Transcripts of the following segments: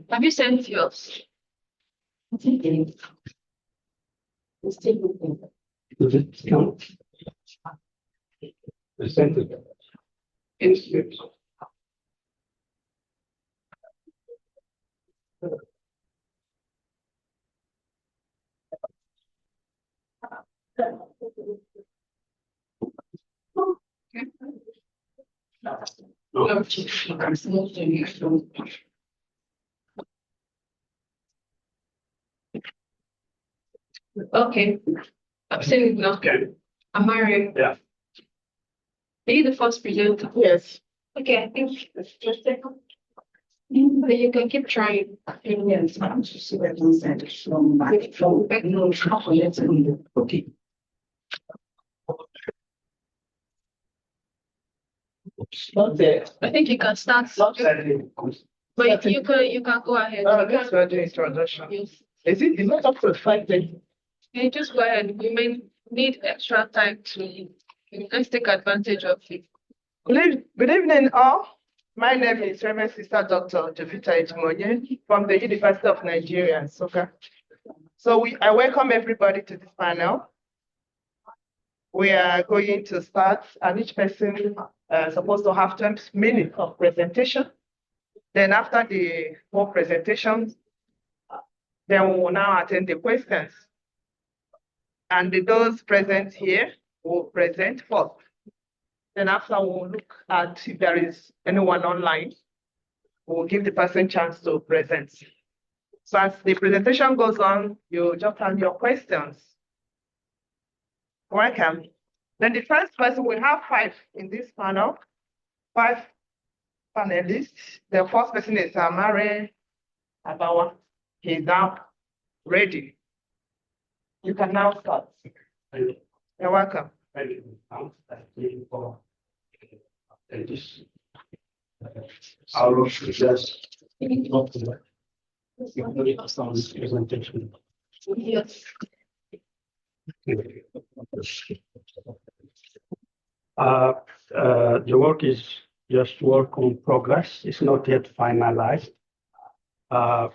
Have you sent yours? Does it count? The sentence. Inscript. Okay. I've seen it now. Okay. Am I right? Yeah. Are you the first presenter? Yes. Okay, I think it's just a second. But you can keep trying. Yes, I'm just see what you said from back from back no chocolate and okay. Not there. I think you can start. Not there. But you can go ahead. That's where the introduction. Yes. Is it? It's not up to 5 days. Okay, just go ahead. We may need extra time to let's take advantage of it. Good evening, all. My name is Reverend Sister Dr. Jovita Ejimonye from the University of Nigeria, Nsukka. So I welcome everybody to this panel. We are going to start, and each person is supposed to have 20 minutes of presentation. Then after the 4 presentations, then we will now attend the questions. And those present here will present first. Then after we'll look at if there is anyone online, we'll give the person chance to present. So as the presentation goes on, you just have your questions. Welcome. Then the first person, we have 5 in this panel, 5 panelists. The first person is Mary Abawa. He's now ready. You can now start. You're welcome. I will suggest presentation. Yes. The work is just work in progress. It's not yet finalized.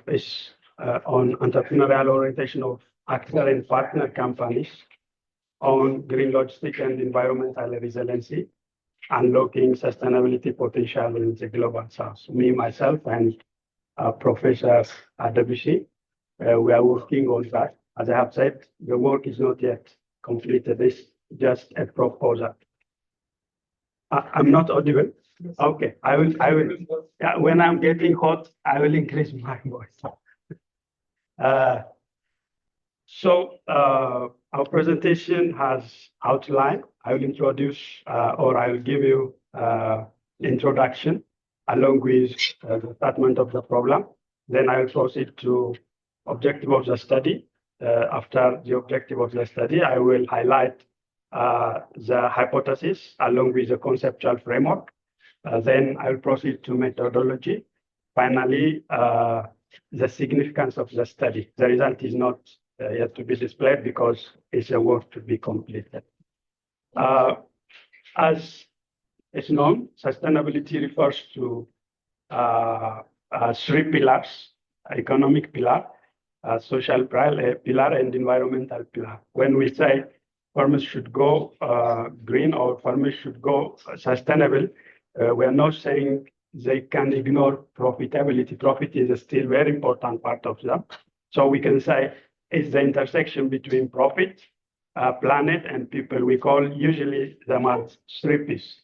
It's on entrepreneurial orientation of actor and partner companies on green logistics and environmental resiliency, unlocking sustainability potential in the global south. Me, myself, and Professor Adebusi, we are working on that. As I have said, the work is not yet completed. It's just a proposal. I'm not audible. Okay, I will. Yeah, when I'm getting hot, I will increase my voice. Our presentation has outline. I will introduce or I will give you introduction along with the statement of the problem. Then I will proceed to objective of the study. After the objective of the study, I will highlight the hypothesis along with the conceptual framework. Then I will proceed to methodology. Finally, the significance of the study. The result is not yet to be displayed because it's a work to be completed. As it's known, sustainability refers to 3 pillars: economic pillar, social pillar, and environmental pillar. When we say farmers should go green or farmers should go sustainable, we are not saying they can ignore profitability. Profit is still a very important part of them. So we can say it's the intersection between profit, planet, and people. We call usually them as three Ps.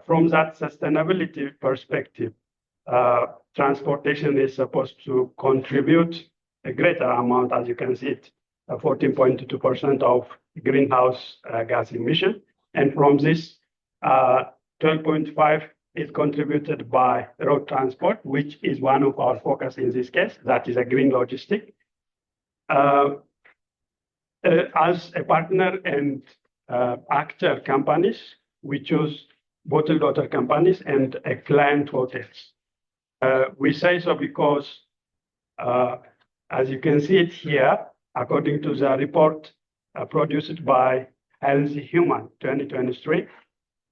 From that sustainability perspective, transportation is supposed to contribute a greater amount, as you can see it, 14.2% of greenhouse gas emission. And from this, 12.5 is contributed by road transport, which is one of our focus in this case. That is a green logistic. As a partner and actor companies, we choose bottled water companies and client hotels. We say so because, as you can see it here, according to the report produced by Healthy Human 2023,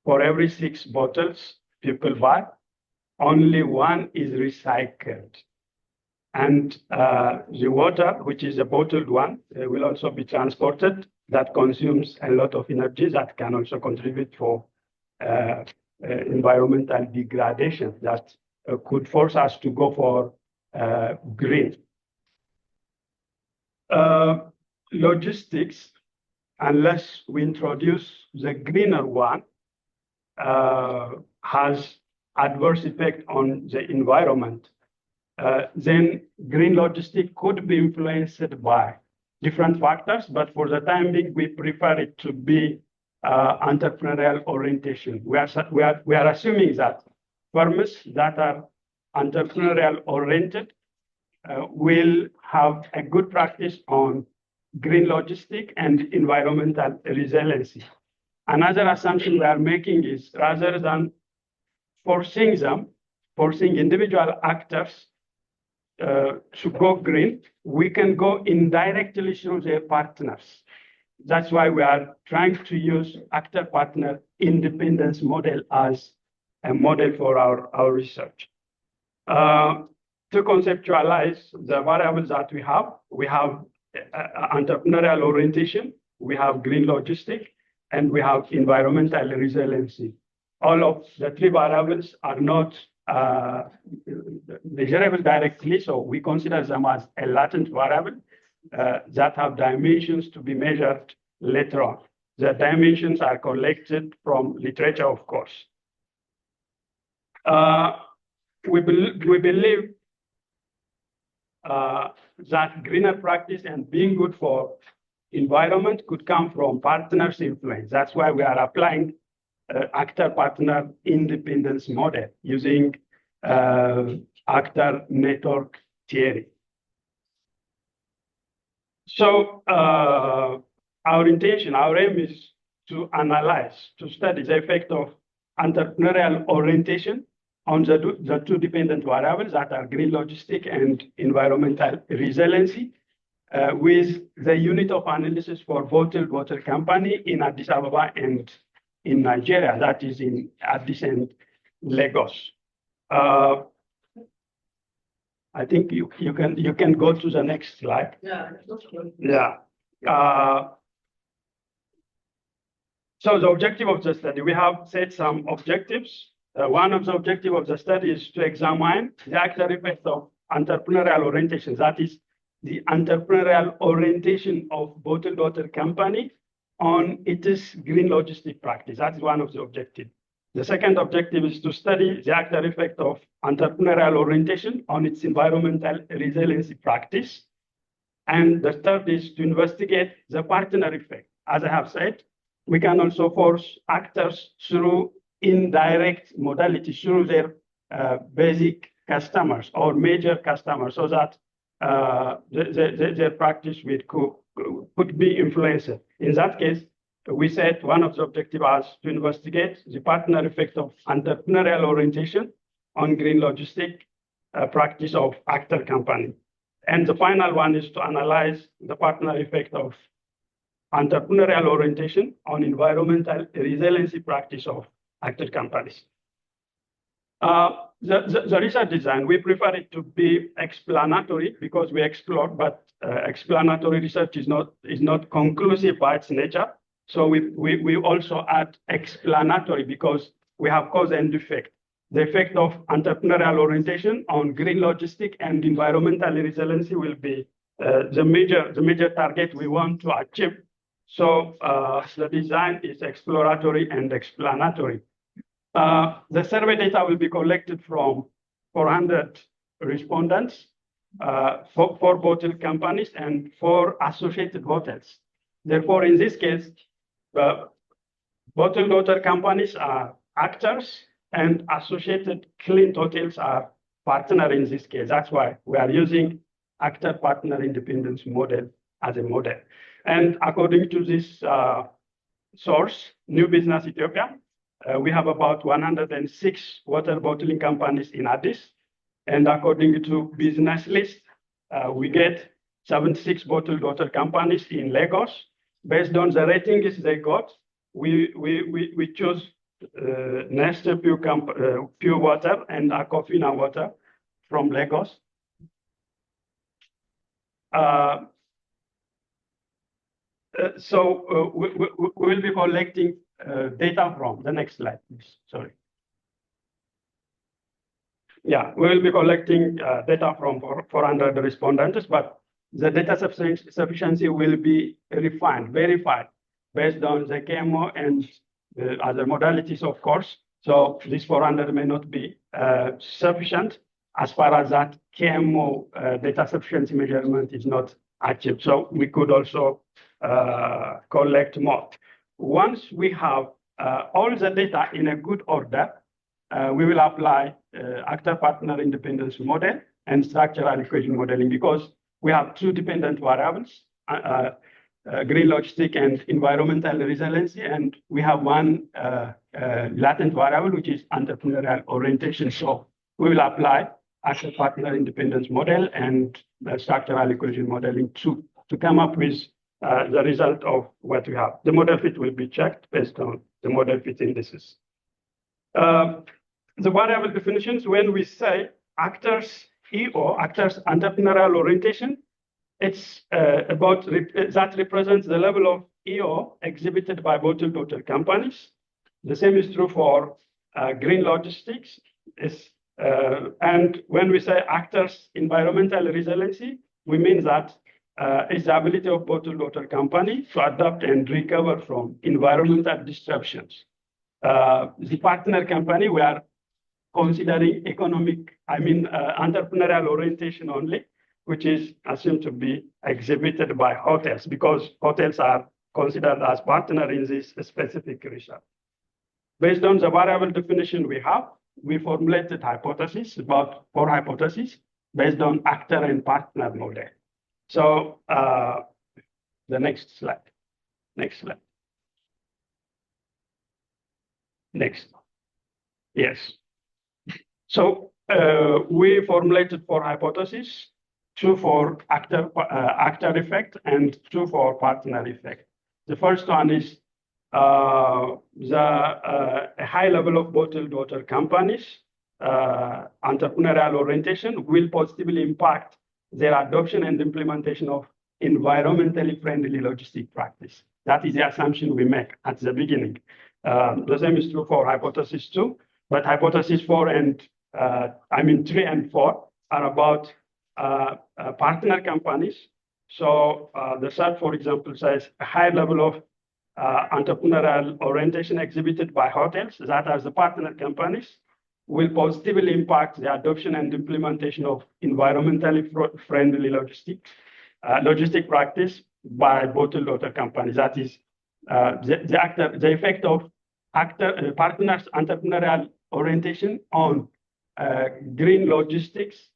for every 6 bottles people buy, only 1 is recycled. And the water, which is a bottled one, will also be transported. That consumes a lot of energy that can also contribute for environmental degradation that could force us to go for green. Logistics, unless we introduce the greener one, has adverse effect on the environment. Then green logistics could be influenced by different factors, but for the time being, we prefer it to be entrepreneurial orientation. We are assuming that firms that are entrepreneurial oriented will have a good practice on green logistics and environmental resiliency. Another assumption we are making is rather than forcing individual actors to go green, we can go indirectly through their partners. That's why we are trying to use actor-partner independence model as a model for our research. To conceptualize the variables that we have entrepreneurial orientation, we have green logistics, and we have environmental resiliency. All of the 3 variables are not measurable directly, so we consider them as a latent variable that have dimensions to be measured later on. The dimensions are collected from literature, of course. We believe that greener practice and being good for environment could come from partners' influence. That's why we are applying actor-partner independence model using actor network theory. So our aim is to analyze, to study the effect of entrepreneurial orientation on the 2 dependent variables that are green logistic and environmental resiliency, with the unit of analysis for bottled water company in Addis Ababa and in Nigeria, that is in Addis and Lagos. I think you can go to the next slide. Yeah. So the objective of the study, we have set some objectives. One of the objectives of the study is to examine the actual effect of entrepreneurial orientation. That is the entrepreneurial orientation of bottled water company on its green logistic practice. That's one of the objectives. The second objective is to study the actual effect of entrepreneurial orientation on its environmental resiliency practice. And the third is to investigate the partner effect. As I have said, we can also force actors through indirect modalities, through their basic customers or major customers, so that their practice could be influenced. In that case, we said one of the objectives was to investigate the partner effect of entrepreneurial orientation on green logistic practice of actor company. And the final one is to analyze the partner effect of entrepreneurial orientation on environmental resiliency practice of actor companies. The research design, we prefer it to be explanatory because we explore, but explanatory research is not conclusive by its nature. So we also add explanatory because we have cause and effect. The effect of entrepreneurial orientation on green logistic and environmental resiliency will be the major target we want to achieve. So the design is exploratory and explanatory. The survey data will be collected from 400 respondents, four bottle companies and 4 associated hotels. Therefore, in this case, bottle daughter companies are actors and associated clean hotels are partner in this case. That's why we are using actor partner independence model as a model. And according to this source, New Business Ethiopia, we have about 106 water bottling companies in Addis. And according to Business List, we get 76 bottled water companies in Lagos. Based on the ratings they got, we chose Nestle Pure Water and Aquafina Water from Lagos. So we will be collecting data from the next slide, please. Sorry. Yeah, we will be collecting data from 400 respondents, but the data sufficiency will be refined, verified based on the KMO and other modalities, of course. So this 400 may not be sufficient as far as that KMO data sufficiency measurement is not achieved. So we could also collect more. Once we have all the data in a good order, we will apply actor-partner independence model and structural equation modeling because we have 2 dependent variables, green logistic and environmental resiliency, and we have 1 latent variable, which is entrepreneurial orientation. So we will apply actor-partner independence model and structural equation modeling to come up with the result of what we have. The model fit will be checked based on the model fit indices. The variable definitions, when we say actors EO, actors entrepreneurial orientation, it's about that represents the level of EO exhibited by bottled water companies. The same is true for green logistics. And when we say actors environmental resiliency, we mean that it's the ability of bottled water company to adapt and recover from environmental disruptions. The partner company, we are considering entrepreneurial orientation only, which is assumed to be exhibited by hotels because hotels are considered as partner in this specific research. Based on the variable definition we have, we formulated hypotheses, about 4 hypotheses, based on actor and partner model. So the next slide. Next. Yes. So we formulated 4 hypotheses, 2 for actor effect and 2 for partner effect. The first one is a high level of bottled water companies, entrepreneurial orientation will positively impact their adoption and implementation of environmentally friendly logistic practice. That is the assumption we make at the beginning. The same is true for hypothesis 2, but hypothesis 4 and 3 and 4 are about partner companies. So the third, for example, says a high level of entrepreneurial orientation exhibited by hotels that as the partner companies will positively impact the adoption and implementation of environmentally friendly logistic practice by bottled water companies. That is the effect of partners' entrepreneurial orientation on green logistics,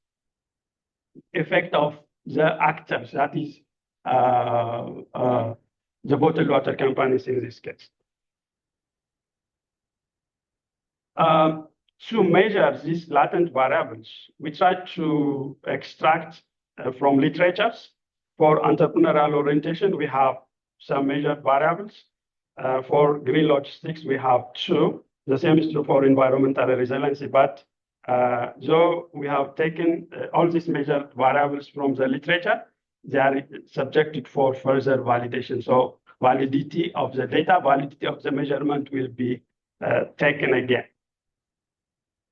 effect of the actors, that is the bottled water companies in this case. To measure these latent variables, we try to extract from literatures. For entrepreneurial orientation, we have some measured variables. For green logistics, we have 2. The same is true for environmental resiliency, but though we have taken all these measured variables from the literature, they are subjected for further validation. So validity of the data, validity of the measurement will be taken again.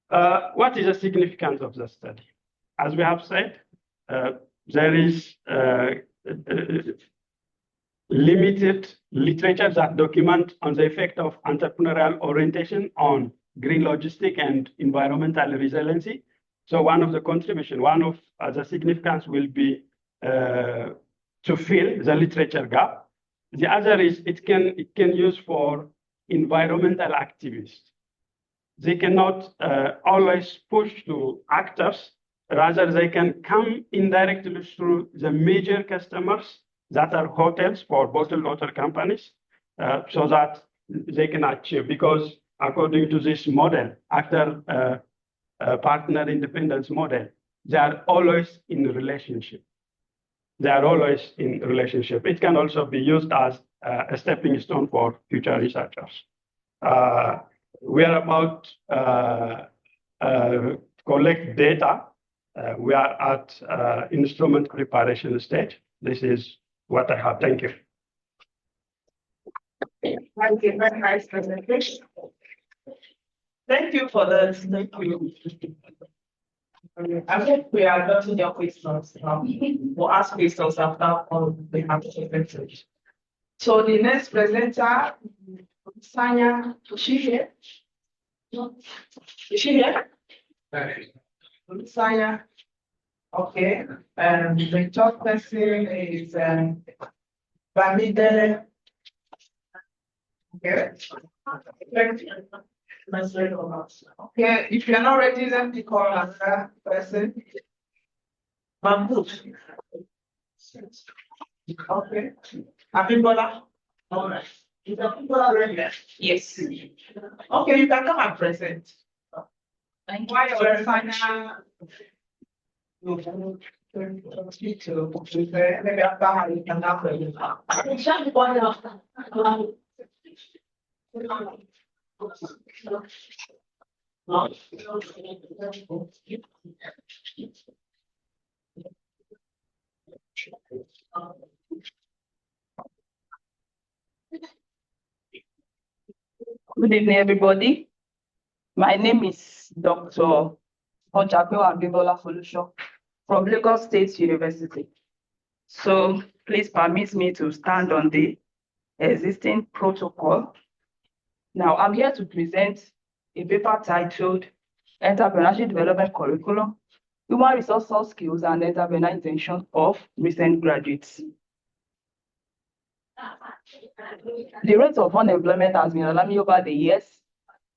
What is the significance of the study? As we have said, there is limited literature that document on the effect of entrepreneurial orientation on green logistic and environmental resiliency. So one of the contribution, one of the significance will be to fill the literature gap. The other is it can use for environmental activists. They cannot always push to actors, rather they can come indirectly through the major customers that are hotels for bottled water companies, so that they can achieve, because according to this model, actor partner independence model, they are always in relationship. They are always in relationship. It can also be used as a stepping stone for future researchers. We are about collect data. We are at instrument preparation stage. This is what I have. Thank you. Thank you. Very nice presentation. Thank you for this. Thank you. I hope we are getting your questions. We'll ask questions after all we have presented. So the next presenter, Sanya, is she here? Is she here? Sanya. Okay. The third person is Bamidele. Okay. Okay, if you're not ready, let me call another person. Mahmoud. Okay. Abimbola. All right. Is Abimbola ready? Yes. Okay, you can come and present. And why you're Sanya? Maybe after her, you can have Good evening, everybody. My name is Dr. Ojakweo Abibola Folusho from Lagos State University. So please permit me to stand on the existing protocol. Now, I'm here to present a paper titled Entrepreneurship Development Curriculum, Human Resource Soft Skills and Entrepreneurial Intention of Recent Graduates. The rate of unemployment has been alarming over the years.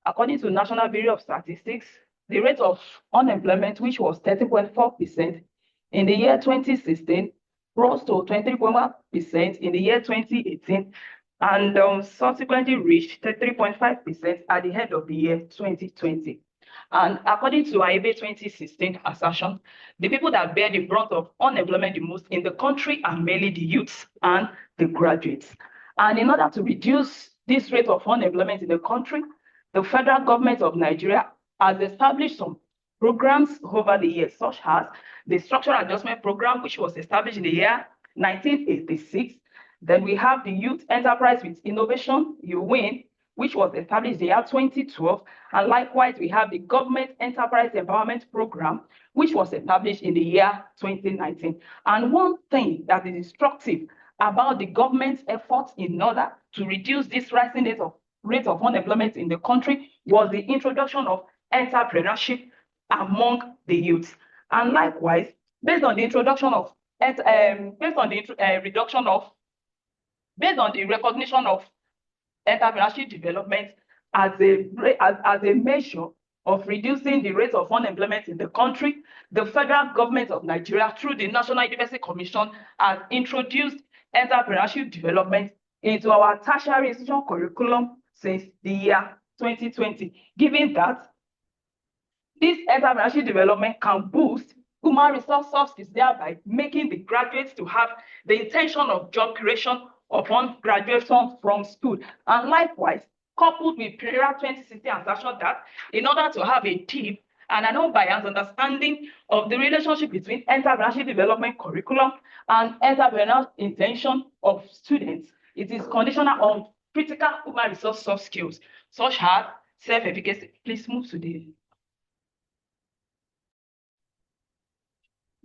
According to National Bureau of Statistics, the rate of unemployment, which was 30.4% in the year 2016, rose to 23.1% in the year 2018, and subsequently reached 33.5% at the end of the year 2020. And according to IAB 2016 assertion, the people that bear the brunt of unemployment the most in the country are mainly the youths and the graduates. And in order to reduce this rate of unemployment in the country, the federal government of Nigeria has established some programs over the years, such as the Structural Adjustment Program, which was established in the year 1986. Then we have the Youth Enterprise with Innovation, UWIN, which was established in the year 2012. And likewise, we have the Government Enterprise Empowerment Program, which was established in the year 2019. And one thing that is instructive about the government's efforts in order to reduce this rising rate of unemployment in the country was the introduction of entrepreneurship among the youth. And likewise, based on the introduction of based on the recognition of entrepreneurship development as a measure of reducing the rate of unemployment in the country, the federal government of Nigeria, through the National University Commission, has introduced entrepreneurship development into our tertiary institution curriculum since the year 2020, given that this entrepreneurship development can boost human resource soft skills, thereby making the graduates to have the intention of job creation upon graduation from school. And likewise, coupled with period 2016 assertion that in order to have a deep and an unbiased understanding of the relationship between entrepreneurship development curriculum and entrepreneurial intention of students, it is conditional on critical human resource soft skills, such as self-efficacy. Please move to the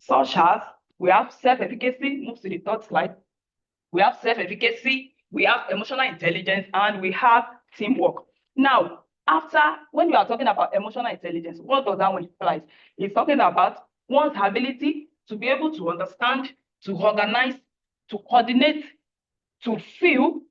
such as we have self-efficacy, move to the third slide. We have self-efficacy, we have emotional intelligence, and we have teamwork. Now, when we are talking about emotional intelligence, what does that one imply? It's talking about one's ability to be able to understand, to organize, to coordinate, to feel,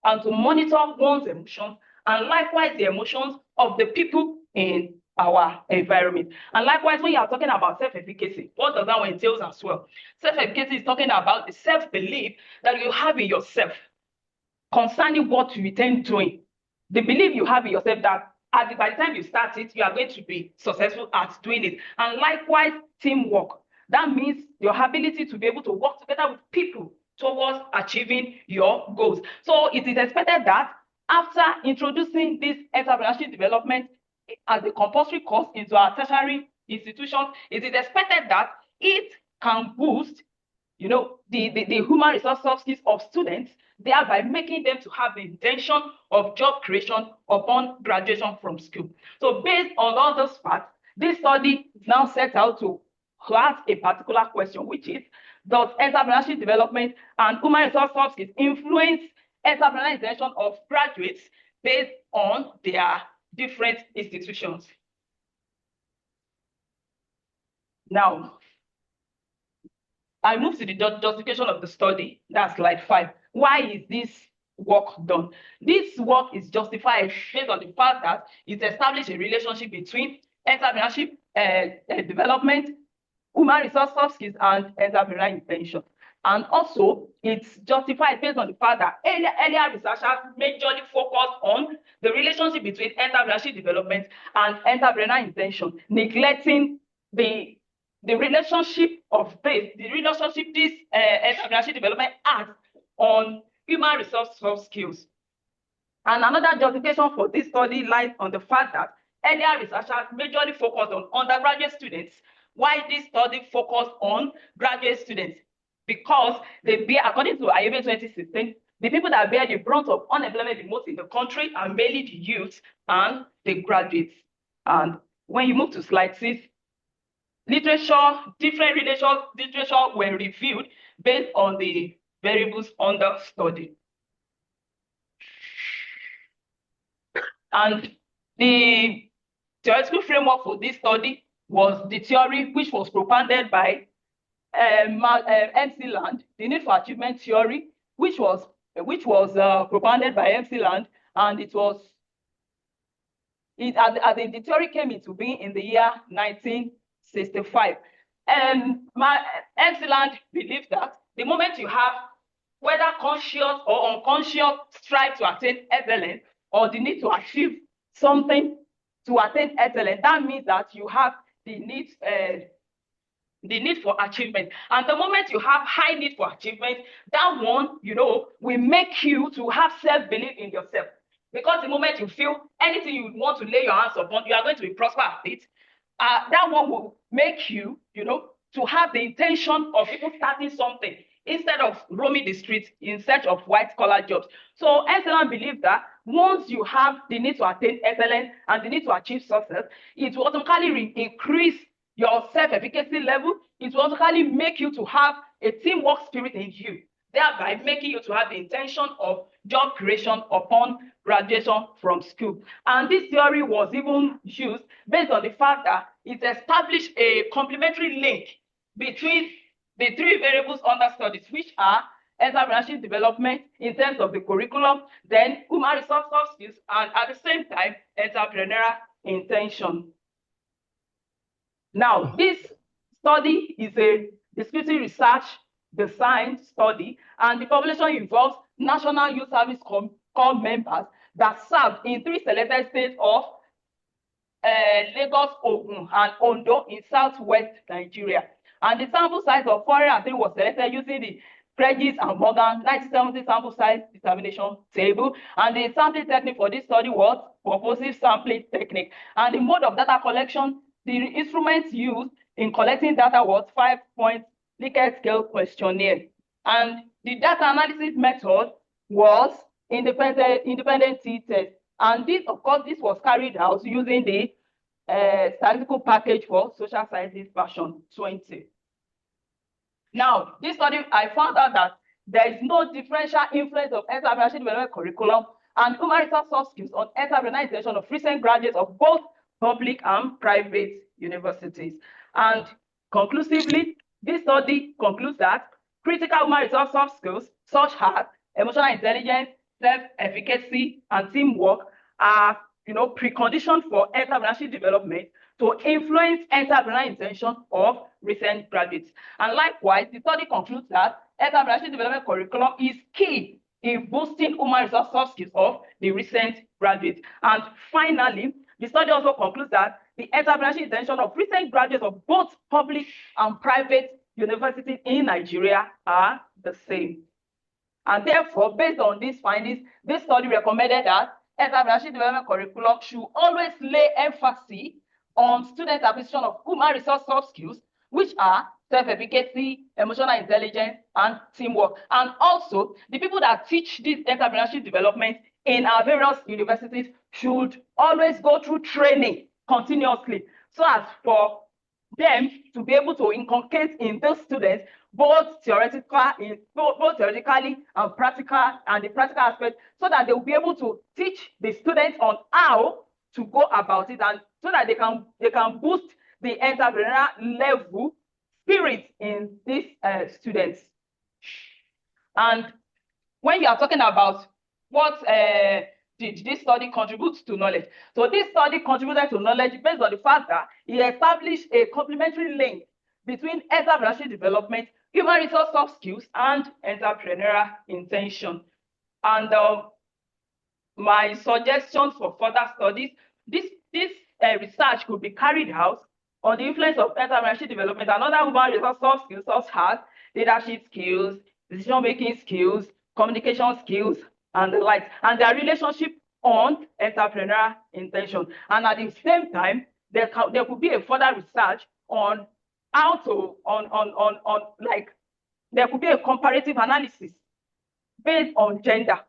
and to monitor one's emotions, and likewise the emotions of the people in our environment. And likewise, when you are talking about self-efficacy, what does that one entails as well? Self-efficacy is talking about the self-belief that you have in yourself concerning what you intend doing. The belief you have in yourself that by the time you start it, you are going to be successful at doing it. And likewise, teamwork. That means your ability to be able to work together with people towards achieving your goals. So it is expected that after introducing this entrepreneurship development as a compulsory course into our tertiary institutions, it is expected that it can boost, the human resource soft skills of students, thereby making them to have the intention of job creation upon graduation from school. So based on all those facts, this study now sets out to ask a particular question, which is, does entrepreneurship development and human resource soft skills influence entrepreneurial intention of graduates based on their different institutions? Now, I move to the justification of the study. That's slide 5. Why is this work done? This work is justified based on the fact that it established a relationship between entrepreneurship development, human resource soft skills, and entrepreneurial intention. And also, it's justified based on the fact that earlier researchers majorly focused on the relationship between entrepreneurship development and entrepreneurial intention, neglecting the relationship this entrepreneurship development has on human resource soft skills. And another justification for this study lies on the fact that earlier researchers majorly focused on undergraduate students, while this study focused on graduate students, because according to IAB 2016, the people that bear the brunt of unemployment the most in the country are mainly the youth and the graduates. And when you move to slide 6, different literature were reviewed based on the variables under study. And the theoretical framework for this study was the theory which was propounded by MC Land, the need for achievement theory, which was propounded by MC Land, and the theory came into being in the year 1965. And MC Land believed that the moment you have, whether conscious or unconscious, strive to attain excellence, or the need to achieve something to attain excellence, that means that you have the need for achievement. And the moment you have high need for achievement, that one, will make you to have self-belief in yourself. Because the moment you feel anything you want to lay your hands upon, you are going to be prosper at it. That one will make you, to have the intention of even starting something instead of roaming the streets in search of white-collar jobs. So Excellence believes that once you have the need to attain excellence and the need to achieve success, it will automatically increase your self-efficacy level. It will automatically make you to have a teamwork spirit in you, thereby making you to have the intention of job creation upon graduation from school. And this theory was even used based on the fact that it established a complementary link between the 3 variables under studies, which are entrepreneurship development in terms of the curriculum, then human resource soft skills, and at the same time, entrepreneurial intention. Now, this study is a descriptive research design study, and the population involves National Youth Service Corps members that serve in 3 selected states of Lagos, Ogun, and Ondo in southwest Nigeria. And the sample size of 403 was selected using the Pregis and Morgan 1970 sample size determination table. And the sampling technique for this study was purposive sampling technique. And the mode of data collection, the instruments used in collecting data was 5-point Likert scale questionnaire. And the data analysis method was independent t-test. And this, of course, this was carried out using the statistical package for social sciences version 20. Now, this study, I found out that there is no differential influence of entrepreneurship development curriculum and human resource soft skills on entrepreneurialization of recent graduates of both public and private universities. And conclusively, this study concludes that critical human resource soft skills, such as emotional intelligence, self-efficacy, and teamwork, are preconditions for entrepreneurship development to influence entrepreneurial intention of recent graduates. And likewise, the study concludes that entrepreneurship development curriculum is key in boosting human resource soft skills of the recent graduates. And finally, the study also concludes that the entrepreneurship intention of recent graduates of both public and private universities in Nigeria are the same. And therefore, based on these findings, this study recommended that entrepreneurship development curriculum should always lay emphasis on student acquisition of human resource soft skills, which are self-efficacy, emotional intelligence, and teamwork. And also, the people that teach this entrepreneurship development in our various universities should always go through training continuously, so as for them to be able to inculcate in those students both theoretically and practical, and the practical aspect, so that they will be able to teach the students on how to go about it, and so that they can boost the entrepreneurial level spirit in these students. And when you are talking about what did this study contribute to knowledge? So this study contributed to knowledge based on the fact that it established a complementary link between entrepreneurship development, human resource soft skills, and entrepreneurial intention. And my suggestions for further studies, this research could be carried out on the influence of entrepreneurship development and other human resource soft skills, such as leadership skills, decision-making skills, communication skills, and the like, and their relationship on entrepreneurial intention. And at the same time, there could be a further research on how to there could be a comparative analysis based on gender,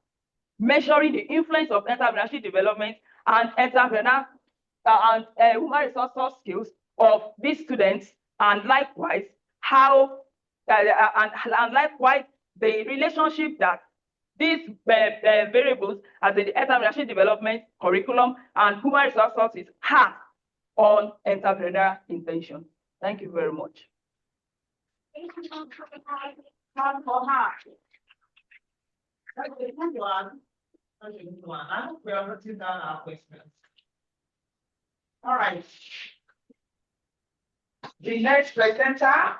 measuring the influence of entrepreneurship development and entrepreneurial and human resource soft skills of these students, and likewise how and likewise the relationship that these variables as the entrepreneurship development curriculum and human resource sources have on entrepreneurial intention. Thank you very much. Thank you for her. Okay, we are writing down our questions. All right. The next presenter.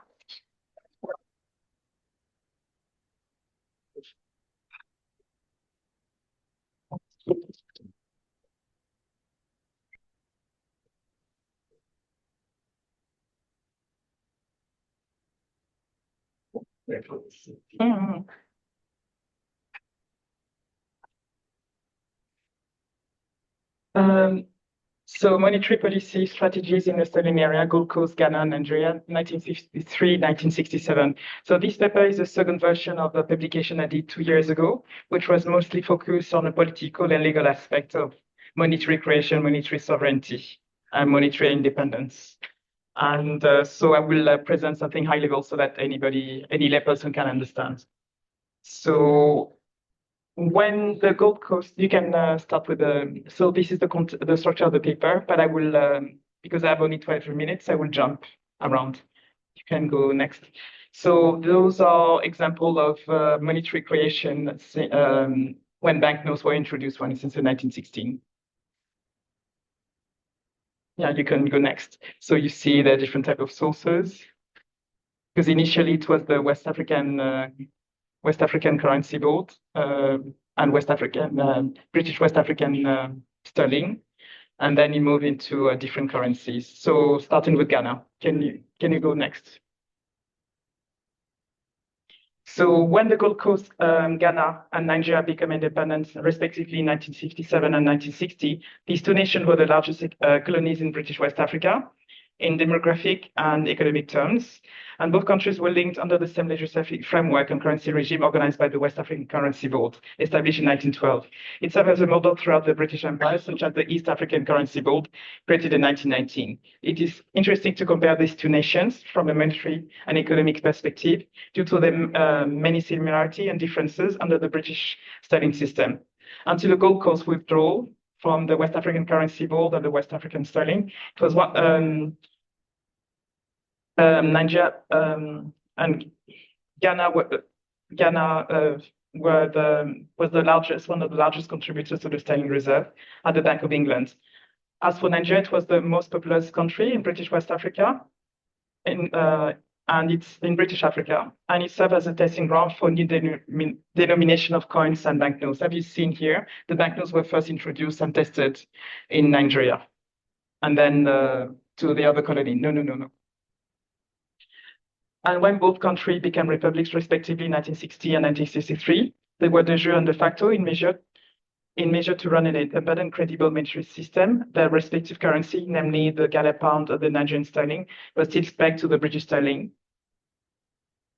So monetary policy strategies in the Western area, Gold Coast, Ghana, Nigeria, 1963-1967. So this paper is the second version of the publication I did 2 years ago, which was mostly focused on the political and legal aspects of monetary creation, monetary sovereignty, and monetary independence. And so I will present something high level so that any layperson can understand. So when the Gold Coast, you can start with so this is the structure of the paper, but I will, because I have only 12 minutes, I will jump around. You can go next. So those are examples of monetary creation when banknotes were introduced, for instance, in 1916. Yeah, you can go next. So you see the different type of sources, because initially it was the West African currency board and British West African sterling, and then you move into different currencies. So starting with Ghana, can you go next? So when the Gold Coast, Ghana, and Nigeria became independent, respectively in 1957 and 1960, these two nations were the largest colonies in British West Africa. in demographic and economic terms. And both countries were linked under the same legislative framework and currency regime organized by the West African Currency Board, established in 1912. It served as a model throughout the British Empire, such as the East African Currency Board, created in 1919. It is interesting to compare these two nations from a monetary and economic perspective due to the many similarities and differences under the British sterling system. Until the Gold Coast withdrawal from the West African Currency Board and the West African sterling, it was Nigeria and Ghana was the largest, one of the largest contributors to the sterling reserve at the Bank of England. As for Nigeria, it was the most populous country in British West Africa, and it's in British Africa, and it served as a testing ground for new denomination of coins and banknotes. Have you seen here? The banknotes were first introduced and tested in Nigeria, and then to the other colony. No. And when both countries became republics, respectively, in 1960 and 1963, they were de jure and de facto in measure to run an independent, credible monetary system. Their respective currency, namely the Ghana pound or the Nigerian sterling, was still pegged to the British sterling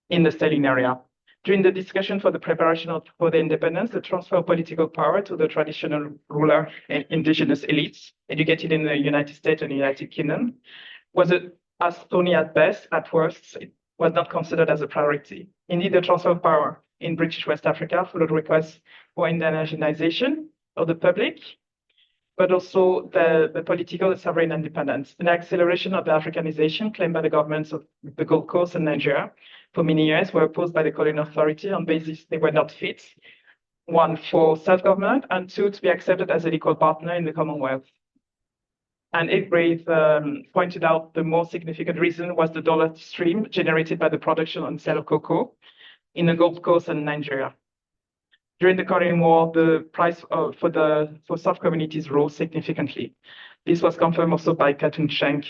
in the sterling area. During the discussion for the preparation for the independence, the transfer of political power to the traditional ruler and indigenous elites, educated in the United States and United Kingdom, was as thorny at best. At worst, it was not considered as a priority. Indeed, the transfer of power in British West Africa followed requests for indigenization of the public, but also the political and sovereign independence. An acceleration of the Africanization claimed by the governments of the Gold Coast and Nigeria for many years were opposed by the colonial authority on basis they were not fit, one, for self-government, and two, to be accepted as an equal partner in the Commonwealth. And Egbreith pointed out the most significant reason was the dollar stream generated by the production and sale of cocoa in the Gold Coast and Nigeria. During the Korean War, the price for soft commodities rose significantly. This was confirmed also by Katun Schenk,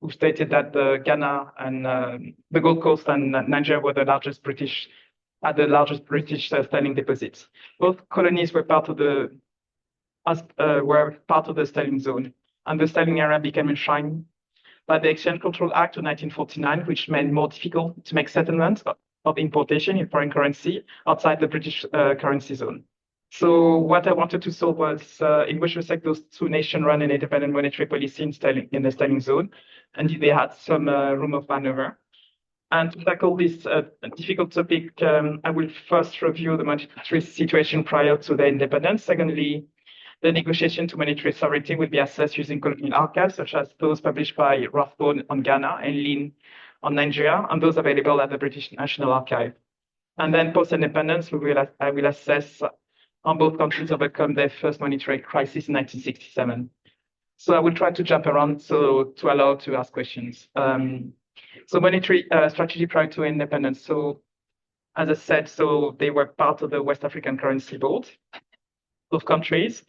who stated that the Ghana and the Gold Coast and Nigeria were the largest British sterling deposits. Both colonies were part of the sterling zone, and the sterling area became enshrined by the Exchange Control Act of 1949, which made it more difficult to make settlements of importation in foreign currency outside the British currency zone. So what I wanted to solve was in which respect those two nations run an independent monetary policy in the sterling zone, and they had some room of maneuver. And to tackle this difficult topic, I will first review the monetary situation prior to the independence. Secondly, the negotiation to monetary sovereignty will be assessed using colonial archives, such as those published by Rathbone on Ghana and Lin on Nigeria, and those available at the British National Archive. And then post-independence, I will assess how both countries overcome their first monetary crisis in 1967. So I will try to jump around to allow to ask questions. So monetary strategy prior to independence. So as I said, so they were part of the West African Currency Board, both countries.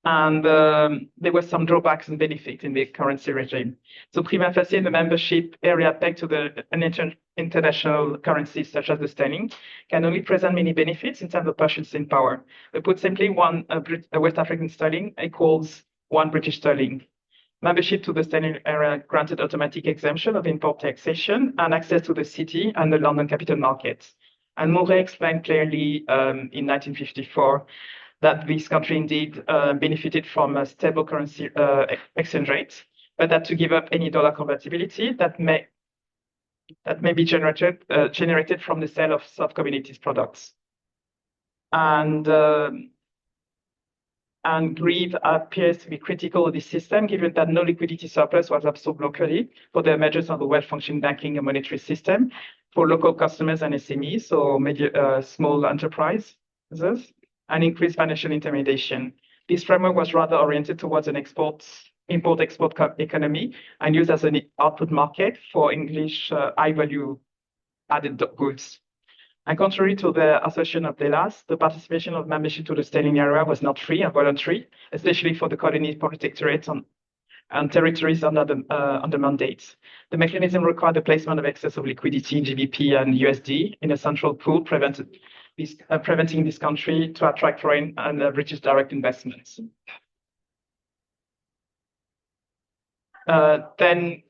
And there were some drawbacks and benefits in the currency regime. So prima facie, the membership area pegged to an international currencies such as the sterling can only present many benefits in terms of purchasing power. But put simply, a West African sterling equals one British sterling. Membership to the sterling area granted automatic exemption of import taxation and access to the city and the London capital market. And Mouret explained clearly in 1954 that this country indeed benefited from a stable currency exchange rate, but that to give up any dollar convertibility that may be generated from the sale of soft commodities products. And Grieve appears to be critical of this system, given that no liquidity surplus was absorbed locally for the emergence of a well-functioning banking and monetary system for local customers and SMEs, so small enterprises, and increased financial intermediation. This framework was rather oriented towards an import-export economy and used as an output market for English high-value added goods. And contrary to the assertion of Delas, the participation of membership to the sterling area was not free and voluntary, especially for the colony protectorates and territories under mandates. The mechanism required the placement of excess of liquidity in GBP and USD in a central pool, preventing this country to attract foreign and British direct investments. Then,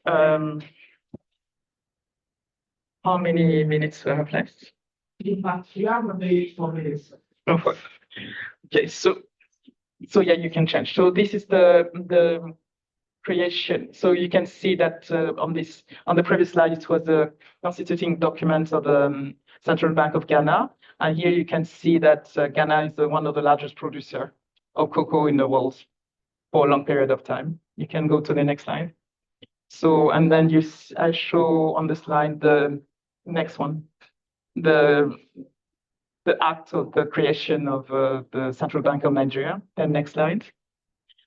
how many minutes do I have left? You have maybe 4 minutes. Oh, okay, so yeah, you can change. So this is the creation. So you can see that on the previous slide, it was the constituting document of the Central Bank of Ghana. And here you can see that Ghana is one of the largest producer of cocoa in the world for a long period of time. You can go to the next slide. So, and then I show on the slide the next one, the act of the creation of the Central Bank of Nigeria. And next slide.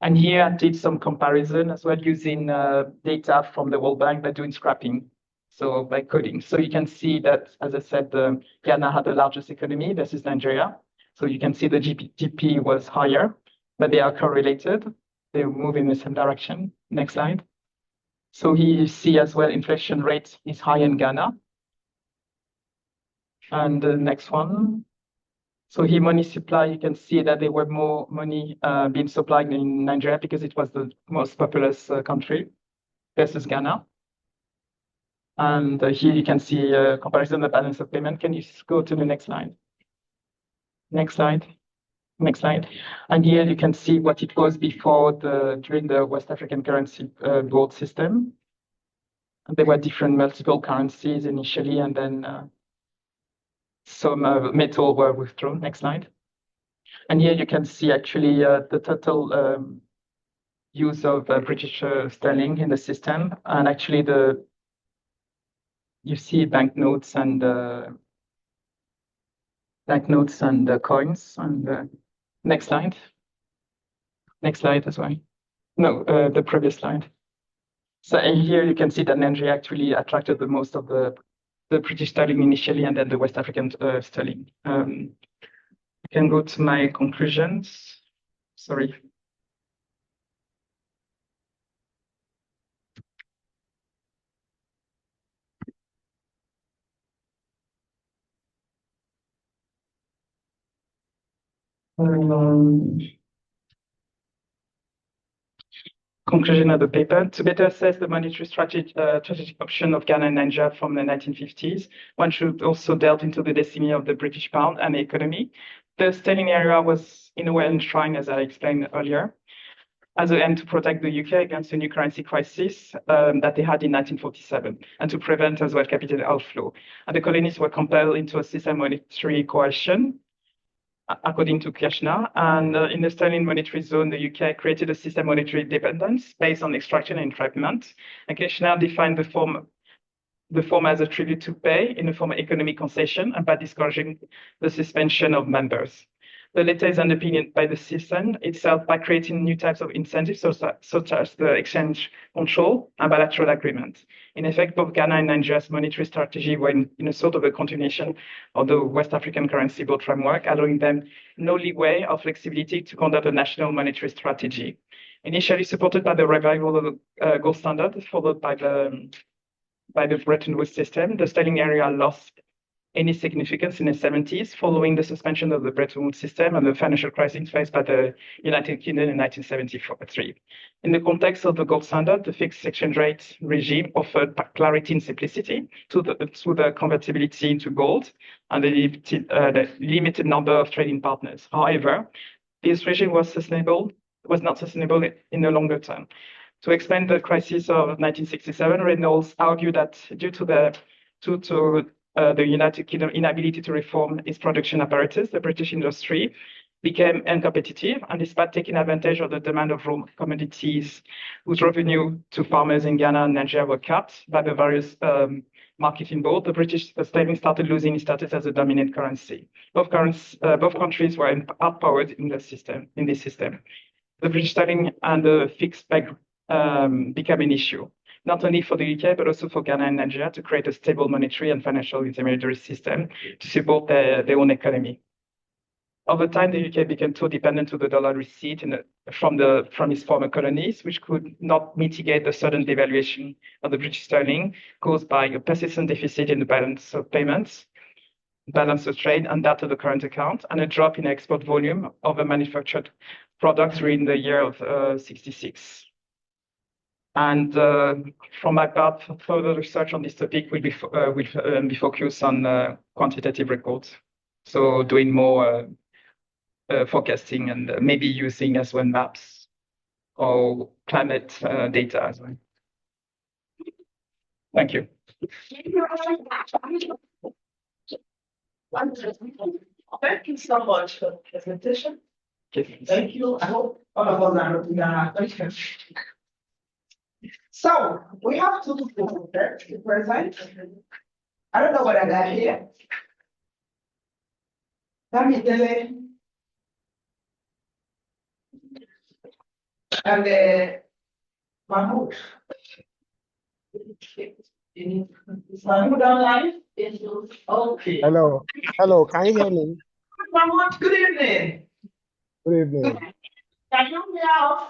And here I did some comparison as well using data from the World Bank by doing scrapping, so by coding. So you can see that, as I said, Ghana had the largest economy versus Nigeria. So you can see the GDP was higher, but they are correlated. They move in the same direction. Next slide. So here you see as well inflation rate is high in Ghana. And the next one. So here money supply, you can see that there were more money being supplied in Nigeria because it was the most populous country versus Ghana. And here you can see a comparison of the balance of payment. Can you go to the next slide? Next slide. Next slide. And here you can see what it was before during the West African currency gold system. And there were different multiple currencies initially, and then some metal were withdrawn. Next slide. And here you can see actually the total use of British sterling in the system. And actually you see banknotes and coins. And next slide. Next slide as well. No, the previous slide. So here you can see that Nigeria actually attracted the most of the British sterling initially, and then the West African sterling. I can go to my conclusions. Sorry. Conclusion of the paper. To better assess the monetary strategic option of Ghana and Nigeria from the 1950s, one should also delve into the destiny of the British pound and the economy. The sterling area was in a way enshrined, as I explained earlier, as an end to protect the UK against the new currency crisis that they had in 1947, and to prevent as well capital outflow. And the colonies were compelled into a system monetary coercion, according to Kirchner. And in the sterling monetary zone, the UK created a system monetary dependence based on extraction and entrapment. And Kirchner defined the form as a tribute to pay in the form of economic concession and by discouraging the suspension of members. The latter is underpinned by the system itself by creating new types of incentives, such as the exchange control and bilateral agreement. In effect, both Ghana and Nigeria's monetary strategy were in a sort of a continuation of the West African currency board framework, allowing them no leeway or flexibility to conduct a national monetary strategy. Initially supported by the revival of the gold standard, followed by the Bretton Woods system, the sterling area lost any significance in the 70s following the suspension of the Bretton Woods system and the financial crisis faced by the United Kingdom in 1973. In the context of the gold standard, the fixed exchange rate regime offered clarity and simplicity to the convertibility into gold and the limited number of trading partners. However, this regime was not sustainable in the longer term. To explain the crisis of 1967, Reynolds argued that due to the United Kingdom inability to reform its production apparatus, the British industry became uncompetitive, and despite taking advantage of the demand of raw commodities whose revenue to farmers in Ghana and Nigeria were capped by the various marketing board, the British sterling started losing its status as a dominant currency. Both countries were outpowered in this system. The British sterling and the fixed peg became an issue, not only for the UK, but also for Ghana and Nigeria, to create a stable monetary and financial intermediary system to support their own economy. Over time, the UK became too dependent to the dollar receipt from its former colonies, which could not mitigate the sudden devaluation of the British sterling caused by a persistent deficit in the balance of payments, balance of trade, and that of the current account, and a drop in export volume of the manufactured products during the year of 66. And from my part, further research on this topic will be focused on quantitative reports. So doing more forecasting and maybe using as well maps or climate data as well. Thank you. Thank you so much for the presentation. Okay. Thank you. I hope all of us are looking at questions. So we have two people here to present. I don't know whether they're here. Let me tell you. And Mahmoud. Is Mahmoud online? Okay. Hello, hello, can you hear me? Mahmoud, good evening. Good evening. Can you hear us?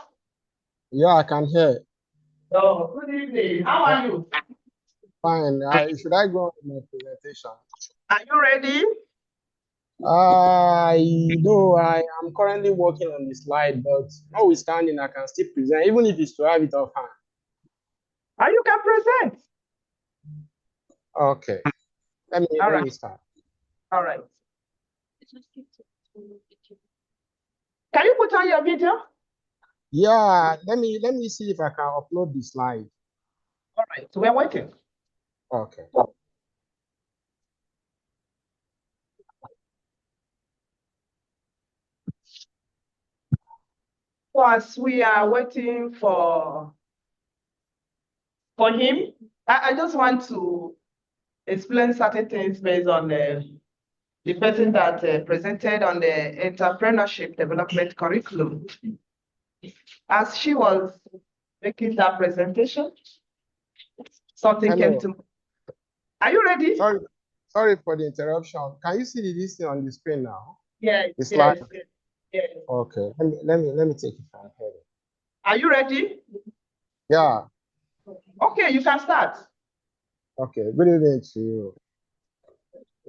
Yeah, I can hear. Oh, good evening. How are you? Fine. Should I go on my presentation? Are you ready? I am currently working on the slide, but notwithstanding, I can still present, even if it's to have it off hand. You can present. Okay. Let me start. All right. Can you put on your video? Yeah, let me see if I can upload the slide. All right. So we're waiting. Okay. So as we are waiting for him, I just want to explain certain things based on the person that presented on the entrepreneurship development curriculum. As she was making that presentation, something came to me. Are you ready? Sorry for the interruption. Can you see this thing on the screen now? Yes. The slide? Yes. Okay. Let me take it from here. Are you ready? Yeah. Okay, you can start. Okay. Good evening to you.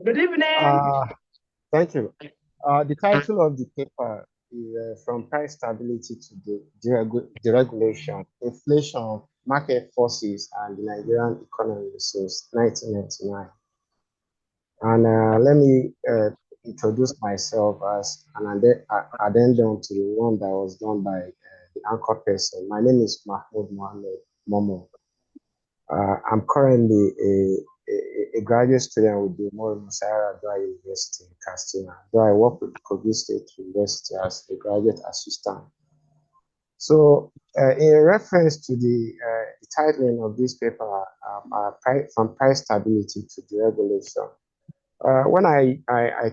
Good evening. Thank you. The title of the paper is From Price Stability to Deregulation, Inflation, Market Forces, and the Nigerian Economy since 1999. And let me introduce myself as an addendum to the one that was done by the anchor person. My name is Mahmoud Mohammed Momo. I'm currently a graduate student with the Musa Yar'Adua University in Katsina, though I work with Kogi State University as a graduate assistant. So, in reference to the titling of this paper, From Price Stability to Deregulation, when I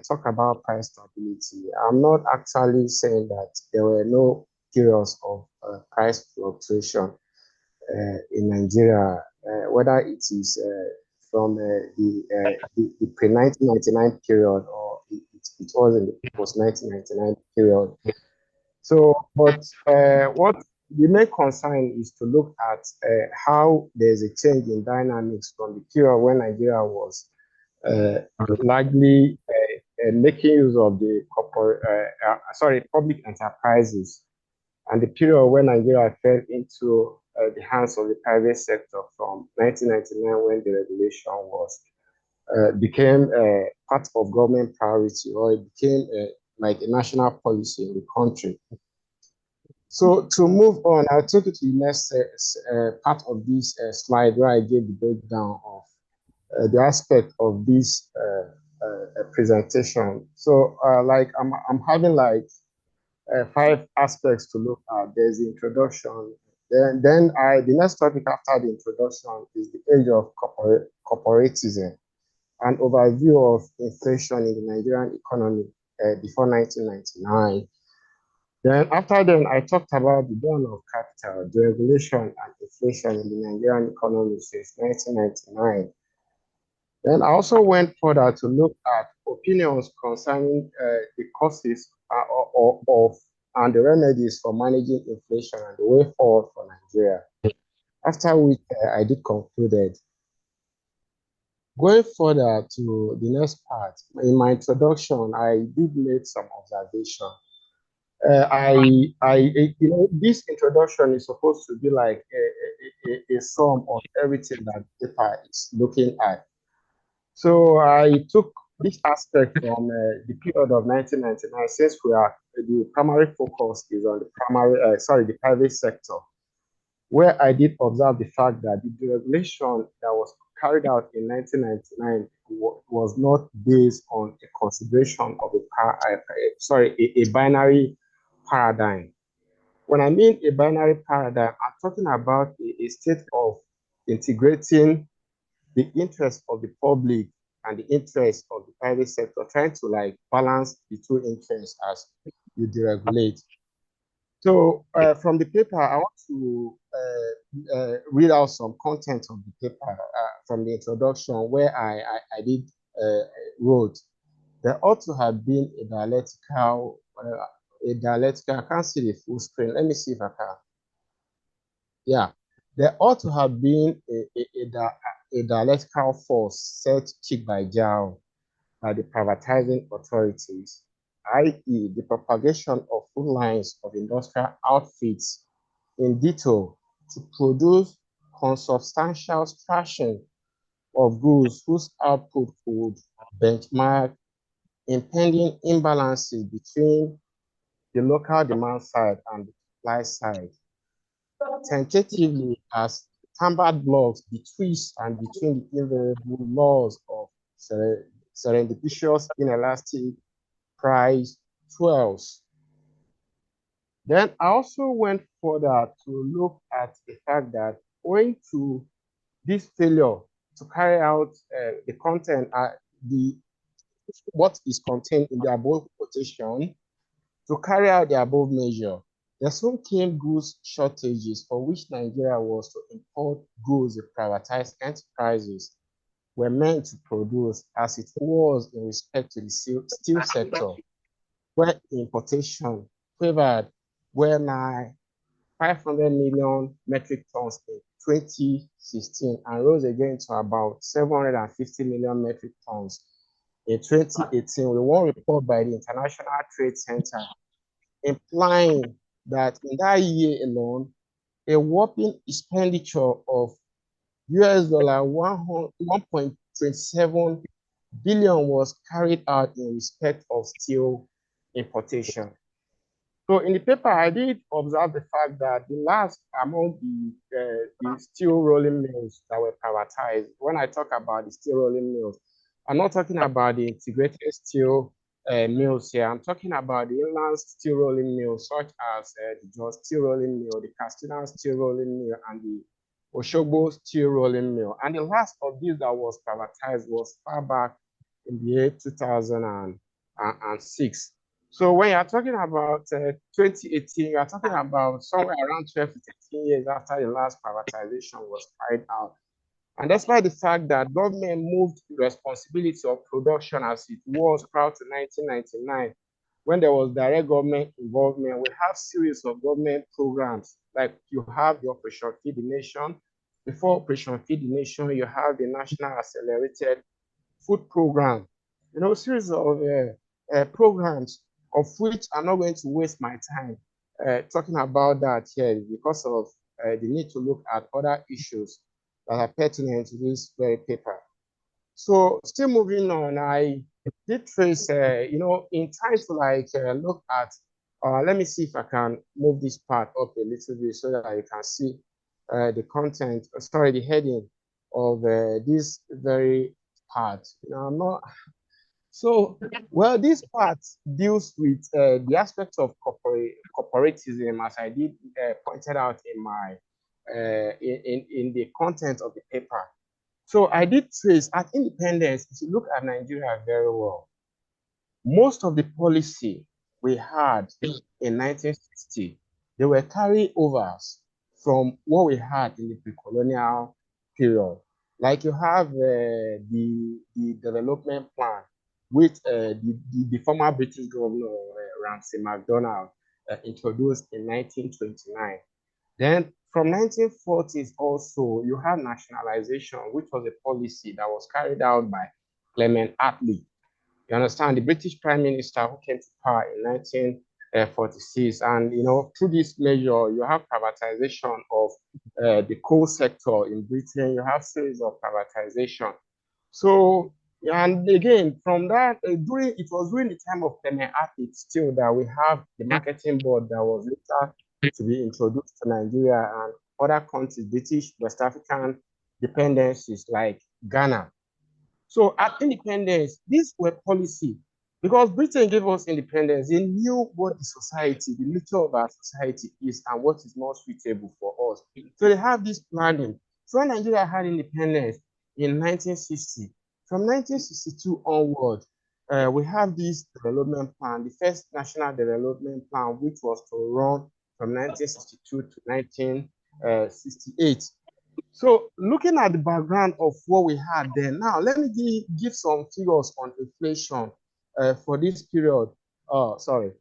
talk about price stability, I'm not actually saying that there were no periods of price fluctuation in Nigeria, whether it is from the pre-1999 period or it was in the post-1999 period. So, but what the main concern is to look at how there's a change in dynamics from the period when Nigeria was largely making use of the public enterprises, and the period when Nigeria fell into the hands of the private sector from 1999, when the regulation was became part of government priority, or it became like a national policy in the country. So to move on, I'll take you to the next part of this slide where I gave the breakdown of the aspect of this presentation. So like I'm having like 5 aspects to look at. There's the introduction. Then the next topic after the introduction is the age of corporatism, an overview of inflation in the Nigerian economy before 1999. Then after then, I talked about the dawn of capital, deregulation and inflation in the Nigerian economy since 1999. Then I also went further to look at opinions concerning the causes of and the remedies for managing inflation and the way forward for Nigeria. After which I did concluded. Going further to the next part, in my introduction, I did make some observation. You know, this introduction is supposed to be like a sum of everything that the paper is looking at. So I took this aspect from the period of 1999, since the primary focus is on the private sector, where I did observe the fact that the deregulation that was carried out in 1999 was not based on a consideration of a binary paradigm. When I mean a binary paradigm, I'm talking about a state of integrating the interest of the public and the interest of the private sector, trying to like balance the two interests as you deregulate. So from the paper, I want to read out some content of the paper from the introduction, where I did wrote, there ought to have been a dialectical, I can't see the full screen. Let me see if I can. Yeah, there ought to have been a dialectical force set cheek by jowl by the privatizing authorities, i.e., the propagation of full lines of industrial outfits in detail to produce consubstantial fraction of goods whose output could benchmark impending imbalances between the local demand side and the supply side, tentatively as tampered blocks betwixt and between the invariable laws of serendipitous inelastic price swells. Then I also went further to look at the fact that owing to this failure to carry out the content, what is contained in the above quotation, to carry out the above measure, there soon came goods shortages for which Nigeria was to import goods the privatized enterprises were meant to produce, as it was in respect to the steel sector, where importation quivered where 500 million metric tons in 2016 and rose again to about 750 million metric tons in 2018, with one report by the International Trade Center implying that in that year alone, a whopping expenditure of $1.27 billion was carried out in respect of steel importation. So in the paper, I did observe the fact that the last among the steel rolling mills that were privatized, when I talk about the steel rolling mills, I'm not talking about the integrated steel mills here. I'm talking about the inland steel rolling mills, such as the Jos Steel Rolling Mill, the Castina Steel Rolling Mill, and the Oshogbo Steel Rolling Mill. And the last of these that was privatized was far back in the year 2006. So when you're talking about 2018, you're talking about somewhere around 12 to 13 years after the last privatization was carried out. And despite the fact that government moved the responsibility of production as it was prior to 1999, when there was direct government involvement, we have series of government programs, like you have the Operation Feed the Nation. Before Operation Feed the Nation, you have the National Accelerated Food Program, series of programs, of which I'm not going to waste my time talking about that here, because of the need to look at other issues that are pertinent to this very paper. So still moving on, I did trace, in time to look at, let me see if I can move this part up a little bit so that you can see the content, the heading of this very part. I'm not, so, well, this part deals with the aspects of corporatism, as I did pointed out in my in the content of the paper. So I did trace at independence. If you look at Nigeria very well, most of the policy we had in 1960, they were carryovers from what we had in the pre-colonial period. Like you have the development plan, which the former British governor, Ramsay MacDonald, introduced in 1929. Then from 1940s also, you have nationalization, which was a policy that was carried out by Clement Attlee. You understand, the British Prime Minister who came to power in 19 46. And, through this measure, you have privatization of the coal sector in Britain. You have series of privatization. So, and again, from that, it was during the time of Premier Atit still that we have the marketing board that was later to be introduced to Nigeria and other countries, British, West African dependencies like Ghana. So at independence, these were policy. Because Britain gave us independence, they knew what the society, the nature of our society is and what is more suitable for us. So they have this planning. So when Nigeria had independence in 1960, from 1962 onward, we have this development plan, the first national development plan, which was to run from 1962 to 1968. So looking at the background of what we had then, now let me give some figures on inflation for this period. Sorry.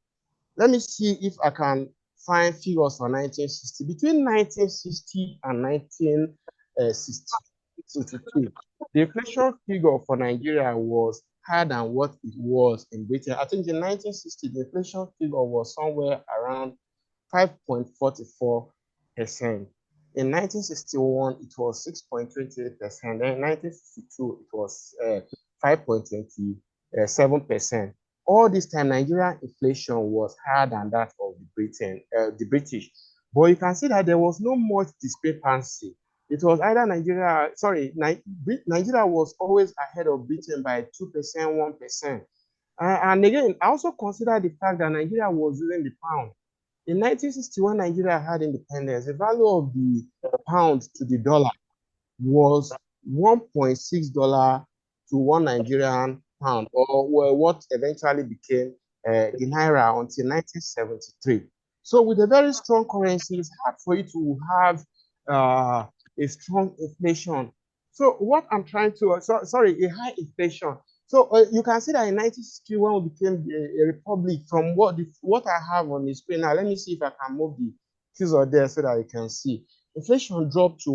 Let me see if I can find figures for 1960. Between 1960 and 1962, the inflation figure for Nigeria was higher than what it was in Britain. I think in 1960, the inflation figure was somewhere around 5.44%. In 1961, it was 6.28%. Then in 1962, it was 5.27%. All this time, Nigerian inflation was higher than that of the British. But you can see that there was no much discrepancy. It was either Nigeria was always ahead of Britain by 2%, 1%. And again, I also consider the fact that Nigeria was using the pound. In 1961, Nigeria had independence. The value of the pound to the dollar was $1.6 to one Nigerian pound, or what eventually became the naira until 1973. So with a very strong currency, it's hard for you to have a strong inflation. So what I'm trying to, a high inflation. So you can see that in 1960, when we became a republic, from what I have on the screen now, let me see if I can move the cursor there so that you can see. Inflation dropped to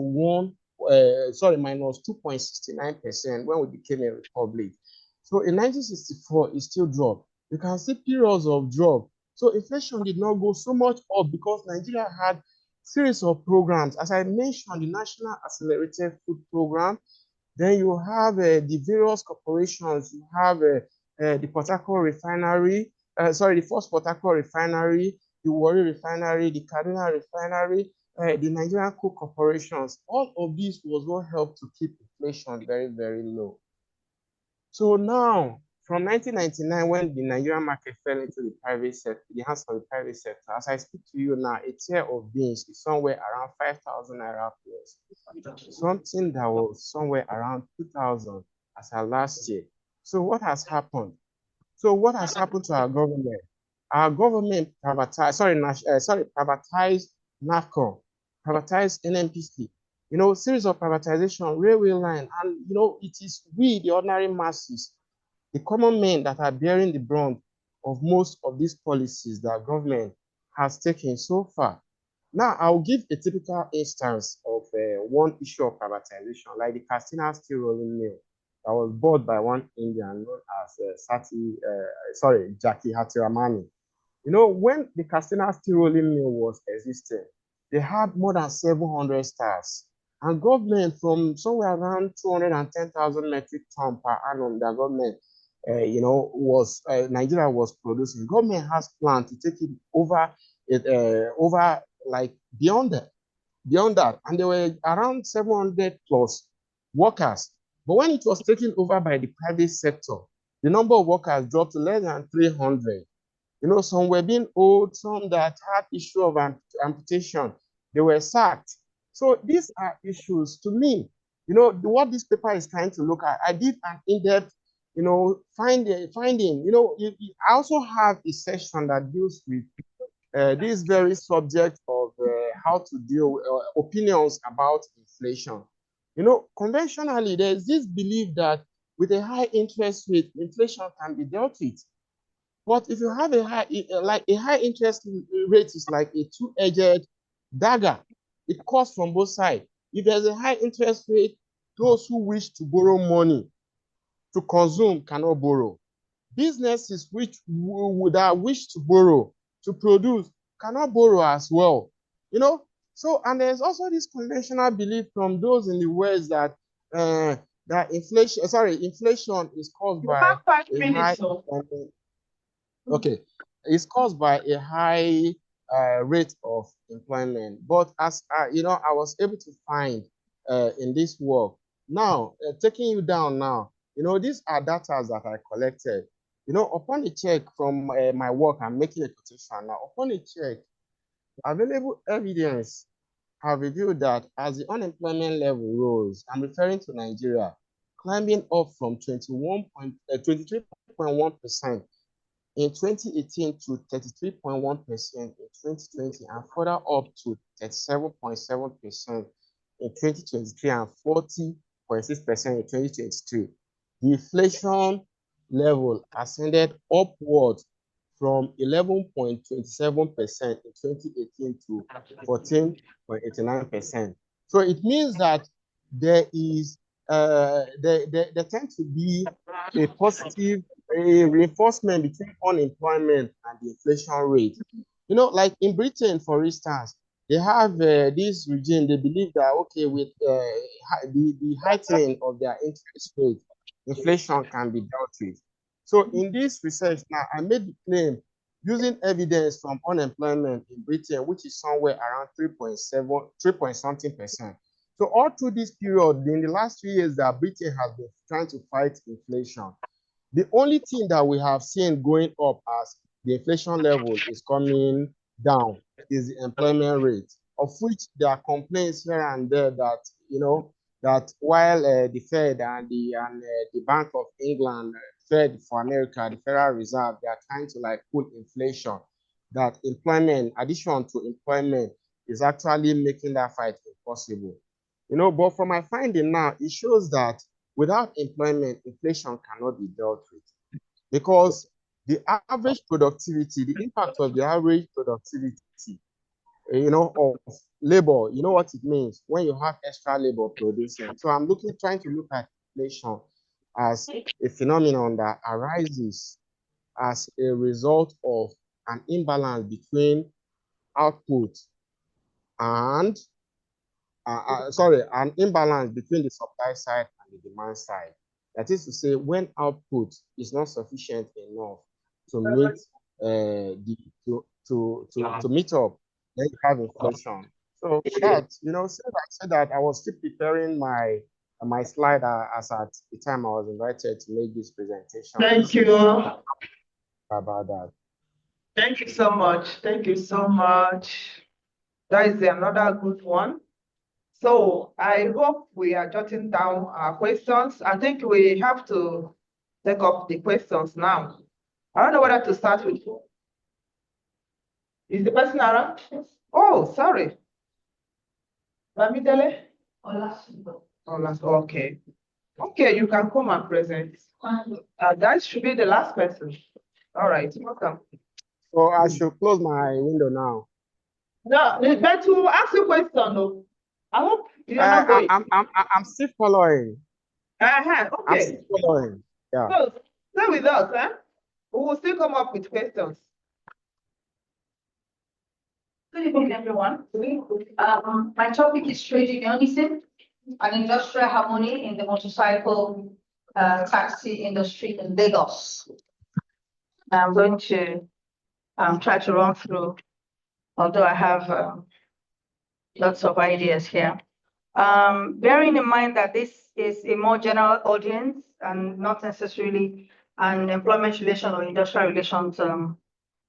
minus 2.69% when we became a republic. So in 1964, it still dropped. You can see periods of drop. So inflation did not go so much up because Nigeria had series of programs. As I mentioned, the National Accelerated Food Program. Then you have the various corporations. You have the Port Harcourt refinery, the first Port Harcourt refinery, the Warri refinery, the Kaduna refinery, the Nigerian coal corporations. All of this was what helped to keep inflation very, very low. So now, from 1999, when the Nigerian market fell into the hands of the private sector, as I speak to you now, a tier of beans is somewhere around 5,000 naira plus. Something that was somewhere around 2,000 as our last year. So what has happened? So what has happened to our government? Our government privatized NAFCO, privatized NNPC. Series of privatization, railway line, and it is we, the ordinary masses, the common men, that are bearing the brunt of most of these policies that government has taken so far. Now, I'll give a typical instance of one issue of privatization, like the Katsina Steel Rolling Mill that was bought by one Indian known as Jackie Hatiramani. When the Katsina Steel Rolling Mill was existing, they had more than 700 staffs. And government, from somewhere around 210,000 metric ton per annum, the government, Nigeria was producing. Government has planned to take it over, like beyond that. And there were around 700 plus workers. But when it was taken over by the private sector, the number of workers dropped to less than 300. Some were being old, some that had issue of amputation, they were sacked. So these are issues to me. What this paper is trying to look at. I did an in-depth, finding. I also have a section that deals with this very subject of how to deal with opinions about inflation. Conventionally, there's this belief that with a high interest rate, inflation can be dealt with. But if you have a high interest rate is like a two-edged dagger. It costs from both sides. If there's a high interest rate, those who wish to borrow money to consume cannot borrow. Businesses which wish to borrow to produce cannot borrow as well. You know, so and there's also this conventional belief from those in the West that inflation is caused You by have 5 a high minutes, so employment. Okay, it's caused by a high rate of employment. But as you know, I was able to find in this work now, taking you down now, you know, these are data that I collected. You know, upon a check from my work, I'm making a quotation now. Upon a check, available evidence have revealed that as the unemployment level rose, I'm referring to Nigeria, climbing up from 23.1% in 2018 to 33.1% in 2020, and further up to 37.7% in 2023 and 40.6% in 2023. The inflation level ascended upward from 11.27% in 2018 to 14.89%. So it means that there tends to be a positive reinforcement between unemployment and the inflation rate. You know, like in Britain, for instance, they have this regime. They believe that, okay, with the heightening of their interest rate, inflation can be dealt with. So in this research now, I made the claim using evidence from unemployment in Britain, which is somewhere around 3.something%. So all through this period, in the last 3 years that Britain has been trying to fight inflation, the only thing that we have seen going up as the inflation level is coming down is the employment rate, of which there are complaints here and there that, you know, that while the Fed and the Bank of England, Fed for America, the Federal Reserve, they are trying to like pull inflation, that employment, addition to employment, is actually making that fight impossible. You know, but from my finding now, it shows that without employment, inflation cannot be dealt with, because the average productivity, the impact of the average productivity, you know, of labor, you know what it means when you have extra labor producing. So I'm trying to look at inflation as a phenomenon that arises as a result of an imbalance between output and an imbalance between the supply side and the demand side. That is to say, when output is not sufficient enough to meet to meet up, then you have inflation. So that, you know, said that I was still preparing my slide as at the time I was invited to make this presentation. Thank you. About that. Thank you so much. Thank you so much. That is another good one. So I hope we are jotting down our questions. I think we have to take up the questions now. I don't know whether to start with. Is the person around? Oh, sorry. Bamidele? Okay. Okay, you can come and present. That should be the last person. All right, welcome. So I should close my window now. No, but to ask you a question, though. I hope you're not going. I'm still following. Okay. I'm still following. Yeah. So stay with us, huh? We will still come up with questions. Good evening, everyone. My topic is trade unionism and industrial harmony in the motorcycle taxi industry in Lagos. I'm going to try to run through, although I have lots of ideas here. Bearing in mind that this is a more general audience and not necessarily an employment relation or industrial relations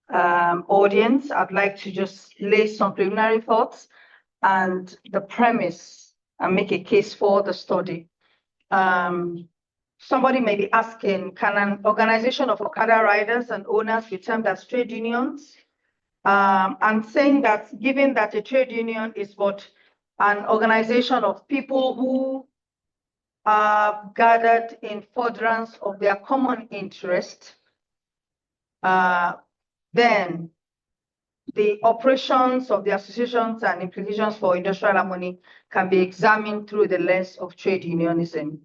audience, I'd like to just lay some preliminary thoughts and the premise and make a case for the study. Somebody may be asking, can an organization of Okada riders and owners be termed as trade unions? And saying that given that a trade union is but an organization of people who are gathered in furtherance of their common interest, then the operations of the associations and implications for industrial harmony can be examined through the lens of trade unionism.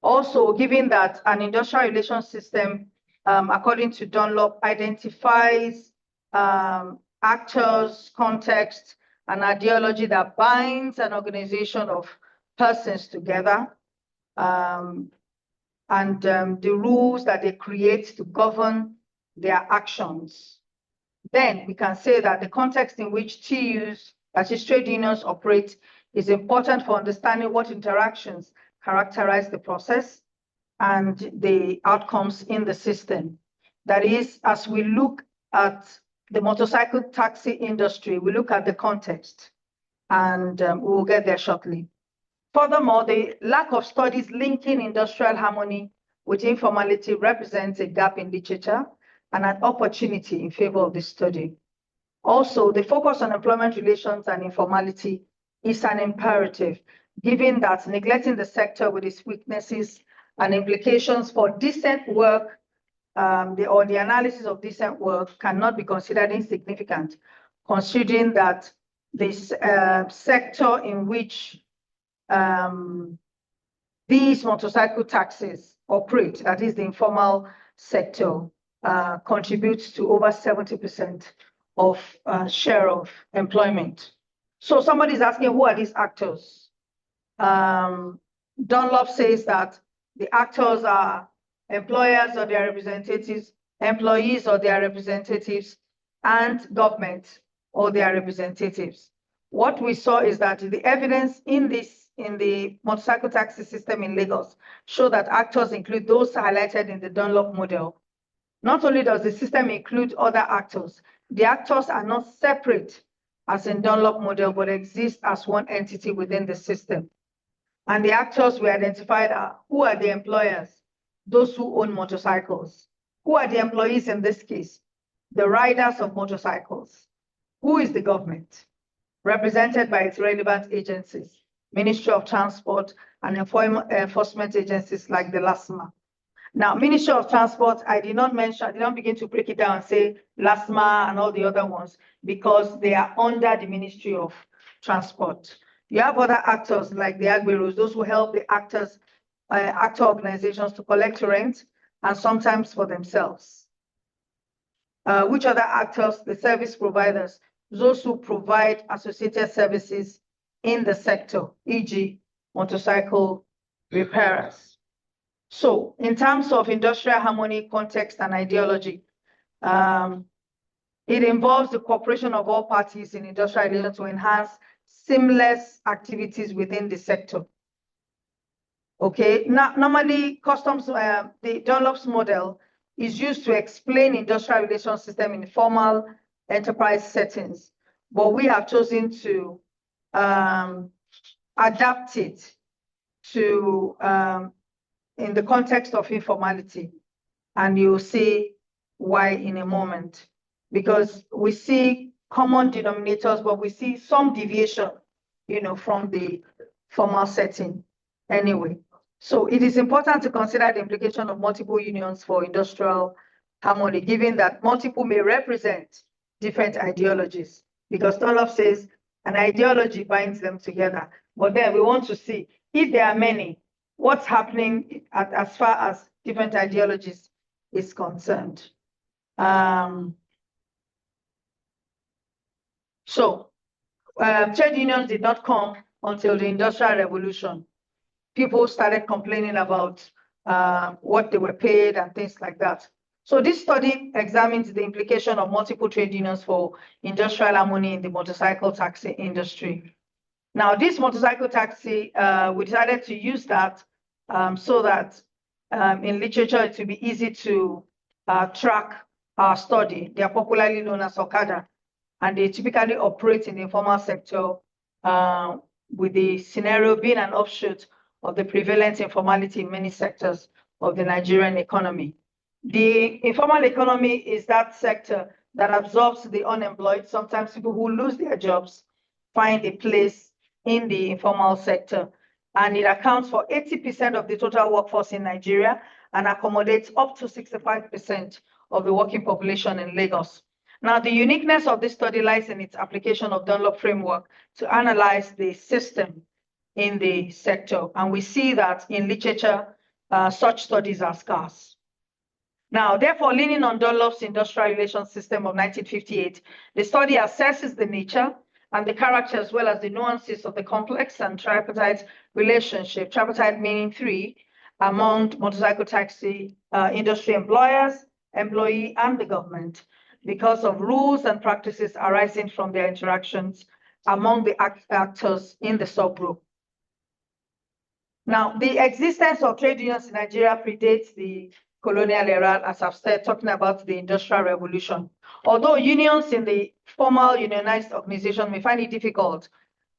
Also, given that an industrial relations system, according to Dunlop, identifies actors, context, and ideology that binds an organization of persons together, and the rules that they create to govern their actions. Then we can say that the context in which TUs, that is trade unions, operate is important for understanding what interactions characterize the process and the outcomes in the system. That is, as we look at the motorcycle taxi industry, we look at the context, and we'll get there shortly. Furthermore, the lack of studies linking industrial harmony with informality represents a gap in literature and an opportunity in favor of this study. Also, the focus on employment relations and informality is an imperative, given that neglecting the sector with its weaknesses and implications for decent work, or the analysis of decent work cannot be considered insignificant, considering that this sector in which these motorcycle taxis operate, that is the informal sector, contributes to over 70% of share of employment. So somebody's asking, who are these actors? Dunlop says that the actors are employers or their representatives, employees or their representatives, and government or their representatives. What we saw is that the evidence in the motorcycle taxi system in Lagos show that actors include those highlighted in the Dunlop model. Not only does the system include other actors, the actors are not separate as in Dunlop model, but exist as one entity within the system. And the actors we identified are, who are the employers? Those who own motorcycles. Who are the employees in this case? The riders of motorcycles. Who is the government? Represented by its relevant agencies, Ministry of Transport and enforcement agencies like the LASMA. Now, Ministry of Transport, I did not begin to break it down and say LASMA and all the other ones, because they are under the Ministry of Transport. You have other actors like the Agberos, those who help the actor organizations to collect rent and sometimes for themselves. Which other actors? The service providers, those who provide associated services in the sector, e.g. motorcycle repairers. So in terms of industrial harmony, context, and ideology, it involves the cooperation of all parties in industrial relations to enhance seamless activities within the sector. Okay, now normally customs, the Dunlop's model is used to explain industrial relations system in formal enterprise settings, but we have chosen to adapt it to in the context of informality, and you'll see why in a moment, because we see common denominators, but we see some deviation, from the formal setting anyway. So it is important to consider the implication of multiple unions for industrial harmony, given that multiple may represent different ideologies, because Dunlop says an ideology binds them together. But then we want to see if there are many, what's happening as far as different ideologies is concerned. Trade unions did not come until the Industrial Revolution. People started complaining about what they were paid and things like that. So this study examines the implication of multiple trade unions for industrial harmony in the motorcycle taxi industry. Now, this motorcycle taxi, we decided to use that so that in literature it will be easy to track our study. They are popularly known as Okada, and they typically operate in the informal sector, with the scenario being an offshoot of the prevalent informality in many sectors of the Nigerian economy. The informal economy is that sector that absorbs the unemployed. Sometimes people who lose their jobs find a place in the informal sector, and it accounts for 80% of the total workforce in Nigeria and accommodates up to 65% of the working population in Lagos. Now, the uniqueness of this study lies in its application of Dunlop framework to analyze the system in the sector, and we see that in literature, such studies are scarce. Now, therefore, leaning on Dunlop's industrial relations system of 1958, the study assesses the nature and the character as well as the nuances of the complex and tripartite relationship, tripartite meaning three, among motorcycle taxi industry employers, employee, and the government, because of rules and practices arising from their interactions among the actors in the subgroup. Now, the existence of trade unions in Nigeria predates the colonial era, as I've said, talking about the Industrial Revolution. Although unions in the formal unionized organization may find it difficult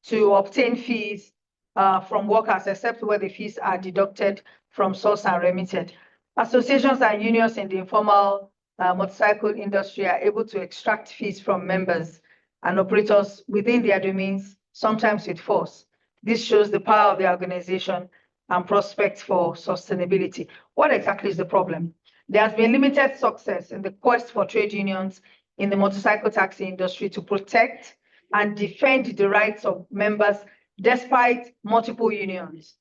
to obtain fees from workers, except where the fees are deducted from source and remitted. Associations and unions in the informal motorcycle industry are able to extract fees from members and operators within their domains, sometimes with force. This shows the power of the organization and prospects for sustainability. What exactly is the problem? There has been limited success in the quest for trade unions in the motorcycle taxi industry to protect and defend the rights of members despite multiple unions.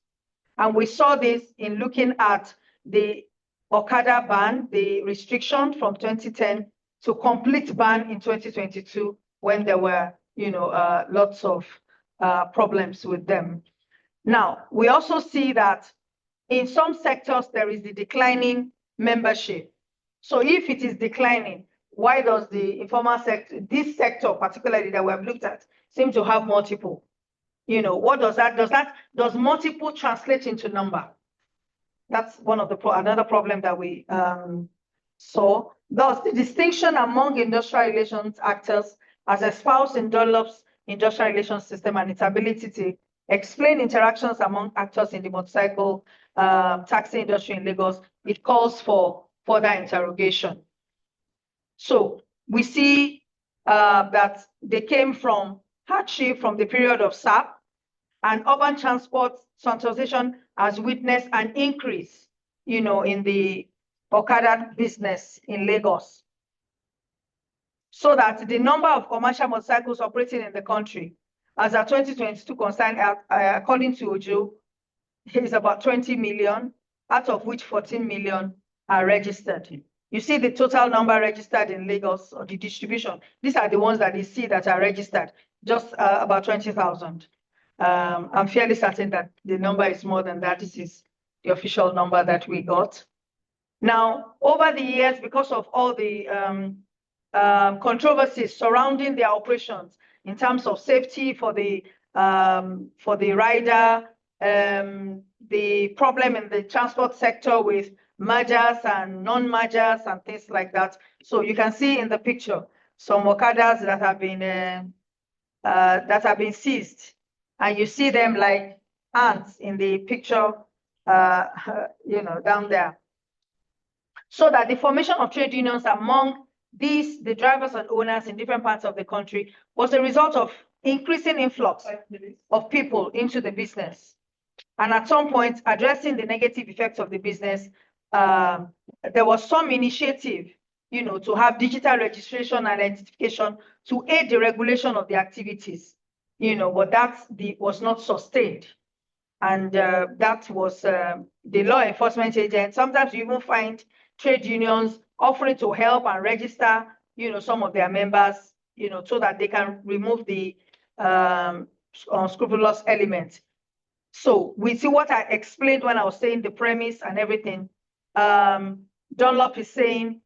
And we saw this in looking at the Okada ban, the restriction from 2010 to complete ban in 2022 when there were, lots of problems with them. Now, we also see that in some sectors, there is the declining membership. So if it is declining, why does the informal sector, this sector particularly that we have looked at, seem to have multiple? What does that, does multiple translate into number? That's one of the, another problem that we saw. Thus, the distinction among industrial relations actors as espoused in Dunlop's industrial relations system and its ability to explain interactions among actors in the motorcycle taxi industry in Lagos, it calls for further interrogation. So we see that they came from hardship from the period of SAP, and urban transport transportation has witnessed an increase, in the Okada business in Lagos. So that the number of commercial motorcycles operating in the country as of 2022 concerned, according to Ojo, is about 20 million, out of which 14 million are registered. You see the total number registered in Lagos, or the distribution. These are the ones that you see that are registered, just about 20,000. I'm fairly certain that the number is more than that. This is the official number that we got. Now, over the years, because of all the controversies surrounding their operations in terms of safety for the rider, the problem in the transport sector with mergers and non-mergers and things like that. So you can see in the picture some Okadas that have been seized, and you see them like ants in the picture, down there. So that the formation of trade unions among the drivers and owners in different parts of the country was a result of increasing influx of people into the business. And at some point, addressing the negative effects of the business, there was some initiative, to have digital registration and identification to aid the regulation of the activities, but that was not sustained. And that was the law enforcement agent. Sometimes you even find trade unions offering to help and register, some of their members, so that they can remove the unscrupulous elements. So we see what I explained when I was saying the premise and everything. Dunlop is saying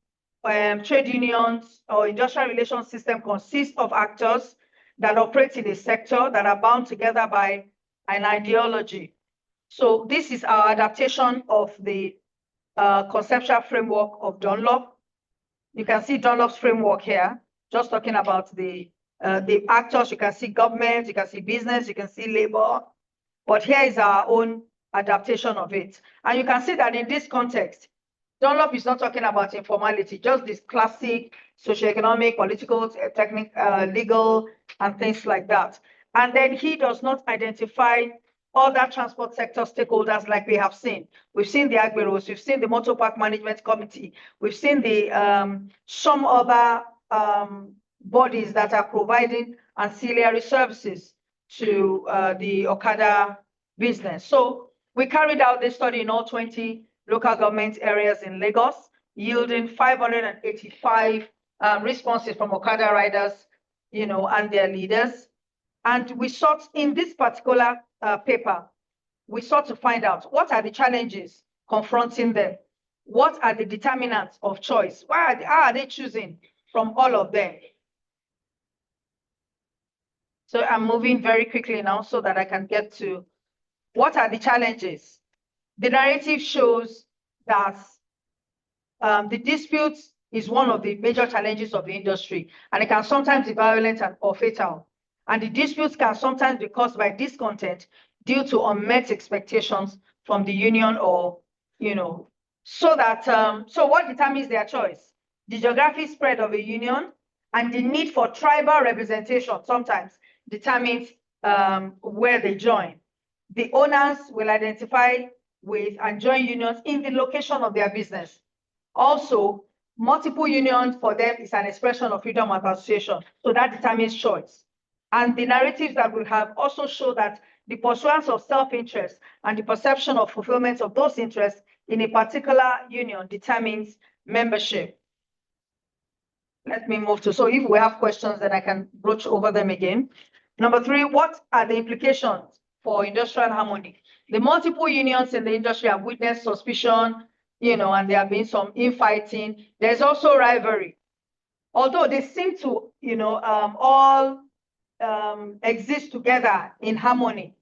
trade unions or industrial relations system consists of actors that operate in a sector that are bound together by an ideology. So this is our adaptation of the conceptual framework of Dunlop. You can see Dunlop's framework here, just talking about the actors. You can see government, you can see business, you can see labor, but here is our own adaptation of it. And you can see that in this context, Dunlop is not talking about informality, just this classic socioeconomic, political, technical, legal, and things like that. And then he does not identify other transport sector stakeholders like we have seen. We've seen the Agberos, we've seen the Motor Park Management Committee, we've seen the some other bodies that are providing ancillary services to the Okada business. So we carried out this study in all 20 local government areas in Lagos. yielding 585 responses from Okada riders, and their leaders. And we sought, in this particular paper, we sought to find out what are the challenges confronting them? What are the determinants of choice? How are they choosing from all of them? So I'm moving very quickly now so that I can get to what are the challenges. The narrative shows that the dispute is one of the major challenges of the industry, and it can sometimes be violent or fatal. And the disputes can sometimes be caused by discontent due to unmet expectations from the union or, so what determines their choice? The geographic spread of a union and the need for tribal representation sometimes determines where they join. The owners will identify with and join unions in the location of their business. Also, multiple unions for them is an expression of freedom of association, so that determines choice. And the narratives that we have also show that the pursuance of self-interest and the perception of fulfillment of those interests in a particular union determines membership. Let me move to, so if we have questions, then I can broach over them again. Number 3, what are the implications for industrial harmony? The multiple unions in the industry have witnessed suspicion, and there have been some infighting. There's also rivalry. Although they seem to, all exist together in harmony,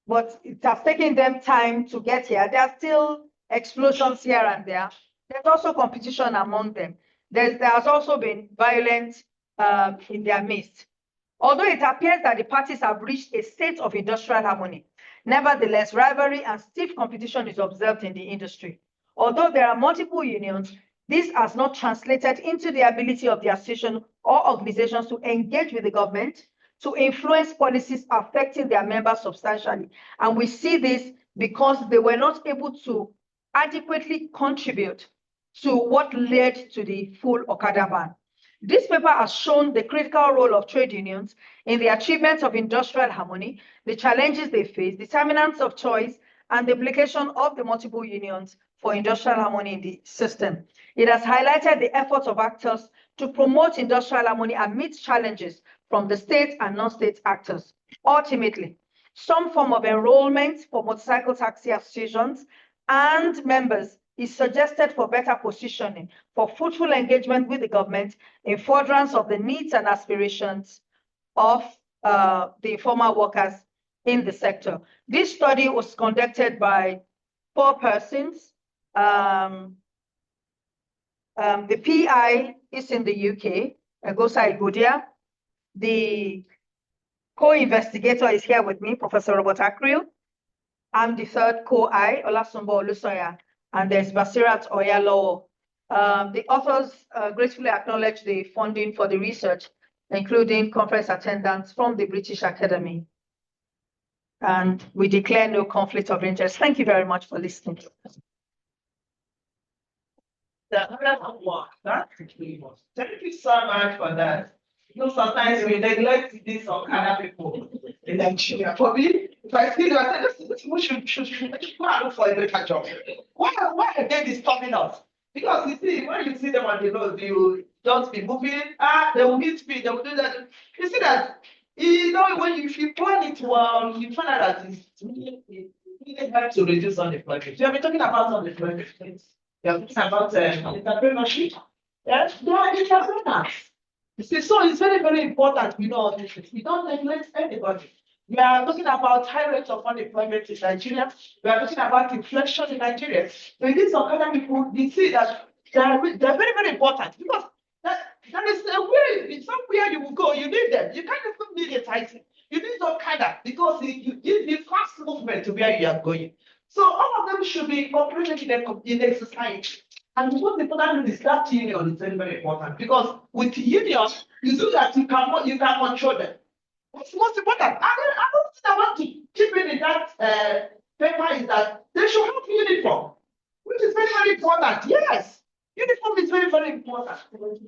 but it has taken them time to get here. There are still explosions here and there. There's also competition among them. There has also been violence in their midst. Although it appears that the parties have reached a state of industrial harmony, nevertheless, rivalry and stiff competition is observed in the industry. Although there are multiple unions, this has not translated into the ability of the association or organizations to engage with the government, to influence policies affecting their members substantially. And we see this because they were not able to adequately contribute to what led to the full Okada ban. This paper has shown the critical role of trade unions in the achievement of industrial harmony, the challenges they face, determinants of choice, and the implication of the multiple unions for industrial harmony in the system. It has highlighted the efforts of actors to promote industrial harmony amidst challenges from the state and non-state actors. Ultimately, some form of enrollment for motorcycle taxi associations and members is suggested for better positioning, for fruitful engagement with the government in furtherance of the needs and aspirations of the informal workers in the sector. This study was conducted by 4 persons. The PI is in the UK, Agosa Igudia. The co-investigator is here with me, Professor Robert Akriel. I'm the 3rd co-I, Olasumbo Olusoya, and there's Basirat Oyalo. The authors gratefully acknowledge the funding for the research, including conference attendance from the British Academy. And we declare no conflict of interest. Thank you very much for listening. Thank you so much for that. Sometimes we neglect this on other people in Nigeria. For me, if I see that, I say, we should go and look for a better job. Why are they disturbing us? Because you see, when you see them on the road, you don't be moving. They will meet me, they will do that. You see that, if you plan it well, you find out that it's really hard to reduce unemployment. We have been talking about unemployment. We have been talking about entrepreneurship. Yes, they are entrepreneurs. You see, so it's very, very important we know all these things. We don't neglect anybody. We are talking about high rates of unemployment in Nigeria. We are talking about inflation in Nigeria. When these other people, they see that they're very, very important because there is a way, somewhere you will go, you need them. You can't even need a title. You need some kind of, because you give the fast movement to where you are going. So all of them should be incorporated in a society. And the most important thing is that union is very, very important because with unions, you do that you can control them. What's most important? Another thing I want to keep in that paper is that they should have uniform, which is very, very important. Yes, uniform is very, very important. Uniform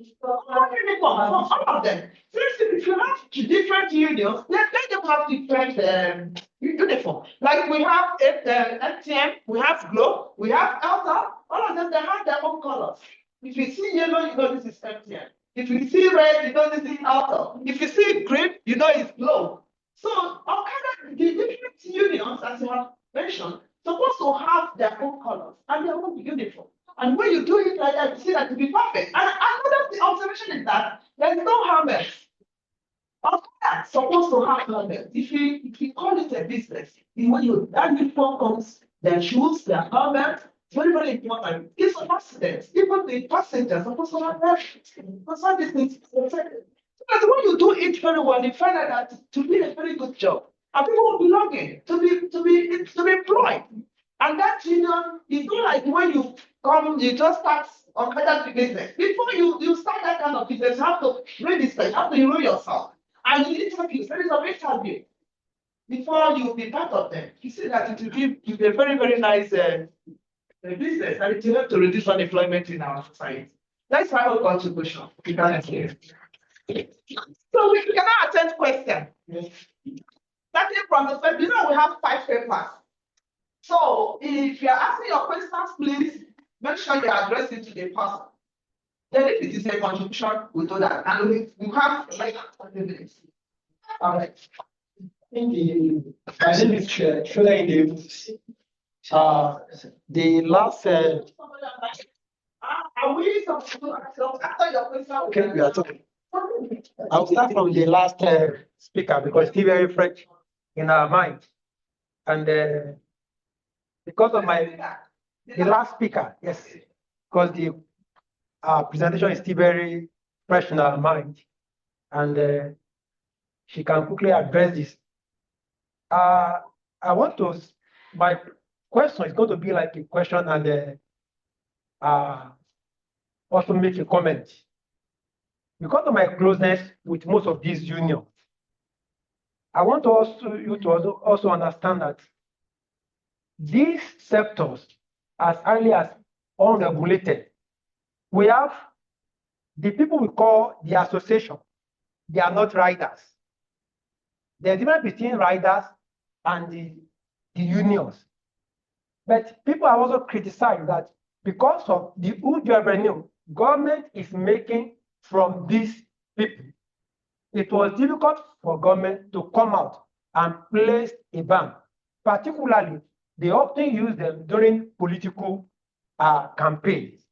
for all of them. Seriously, if you have different unions, let them don't have different uniform. Like we have MTM, we have Glow, we have Alta. All of them, they have their own colors. If you see yellow, you know this is MTM. If you see red, you know this is Alta. If you see green, you know it's Glow. So Okada, the different unions, as you have mentioned, supposed to have their own colors and their own uniform. And when you do it like that, you see that to be perfect. And another observation is that there is no helmet. Okada supposed to have helmet. If you call it a business, when you that uniform comes, their shoes, their helmet, very, very important. It's an accident. Even the passengers are supposed to have that. That's why this needs to be protected. Because when you do it very well, you find out that to be a very good job, and people will be longing to be employed. And that union is not like when you come, you just start on other business. Before you start that kind of business, you have to register, you have to enroll yourself. And you need to be series of interview before you be part of them. You see that it will give you a very, very nice business, and it will help to reduce unemployment in our society. That's my whole contribution. You can hear. So we can now attend question. Starting from the first, we have 5 papers. So if you're asking your questions, please make sure you address it to the person. Then if it is a contribution, we'll do that. And we have like 20 minutes. All right. My name is Shola. The last Are we supposed to after your question? okay, we are talking. I'll start from the last speaker because it's still very fresh in our mind. And because of the last speaker, yes, because the presentation is still very fresh in our mind, and she can quickly address this. I want to, my question is going to be like a question and also make a comment. Because of my closeness with most of these unions, I want you to also understand that these sectors, as early as unregulated, we have the people we call the association. They are not riders. There's a difference between riders and the unions. But people have also criticized that because of the huge revenue government is making from these people, it was difficult for government to come out and place a ban. Particularly, they often use them during political campaigns.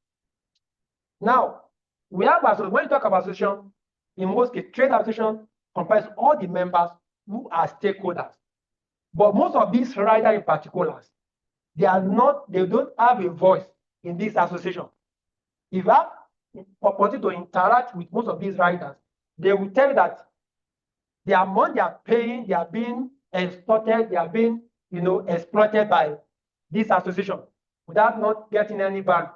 Now, we have, when you talk about association, in most cases, trade association comprises all the members who are stakeholders. But most of these riders in particular, they don't have a voice in this association. If you have opportunity to interact with most of these riders, they will tell you that the amount they are paying, they are being extorted, they are being, exploited by this association without not getting any value.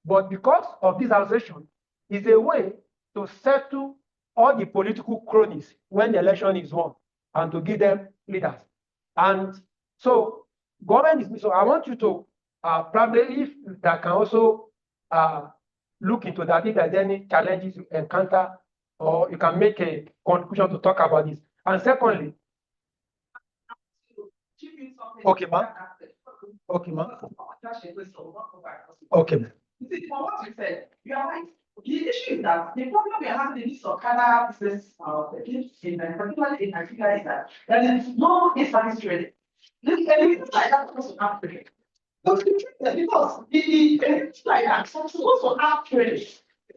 But because of this association, it's a way to settle all the political cronies when the election is won and to give them leaders. And so government is, so I want you to probably, if that can also look into that, if there's any challenges you encounter, or you can make a contribution to talk about this. And secondly, okay, ma'am. Okay, ma'am. Okay, ma'am. You see, from what you said, you are right. The issue is that the problem we are having in this Okada business, particularly in Nigeria, is that there is no service trading. Anything like that supposed to have trading. Because anything like that supposed to have trading.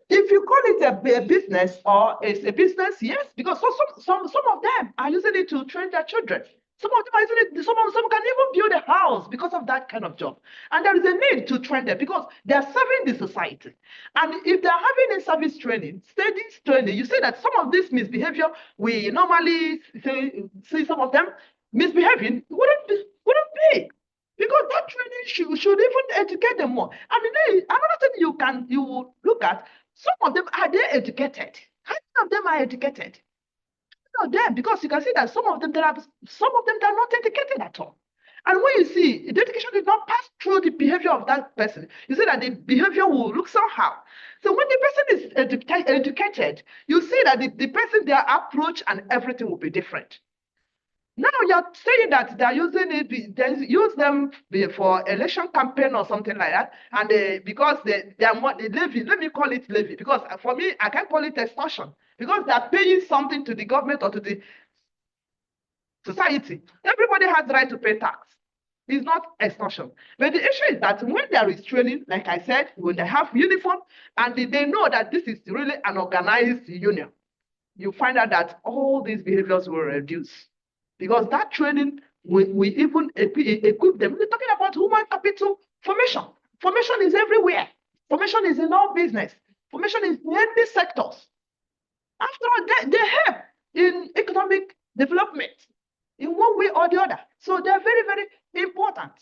If you call it a business or it's a business, yes, because some of them are using it to train their children. Some of them are using it, some can even build a house because of that kind of job. And there is a need to train them because they are serving the society. And if they are having a service training, steady training, you see that some of this misbehavior, we normally see some of them misbehaving, wouldn't be. Because that training should even educate them more. I mean, another thing you look at, some of them, are they educated? How many of them are educated? Not them, because you can see that some of them they are not educated at all. And when you see the education did not pass through the behavior of that person, you see that the behavior will look somehow. So when the person is educated, you see that the person, their approach and everything will be different. Now you're saying that they're using it, they use them for election campaign or something like that, and because they are more the levy. Let me call it levy, because for me I can't call it extortion, because they're paying something to the government or to the society. Everybody has the right to pay tax. It's not extortion. But the issue is that when there is training, like I said, when they have uniform and they know that this is really an organized union, you find out that all these behaviors will reduce. Because that training we even equip them. We're talking about human capital formation. Formation is everywhere. Formation is in all business. Formation is in many sectors. After all, they help in economic development in one way or the other. So they're very, very important.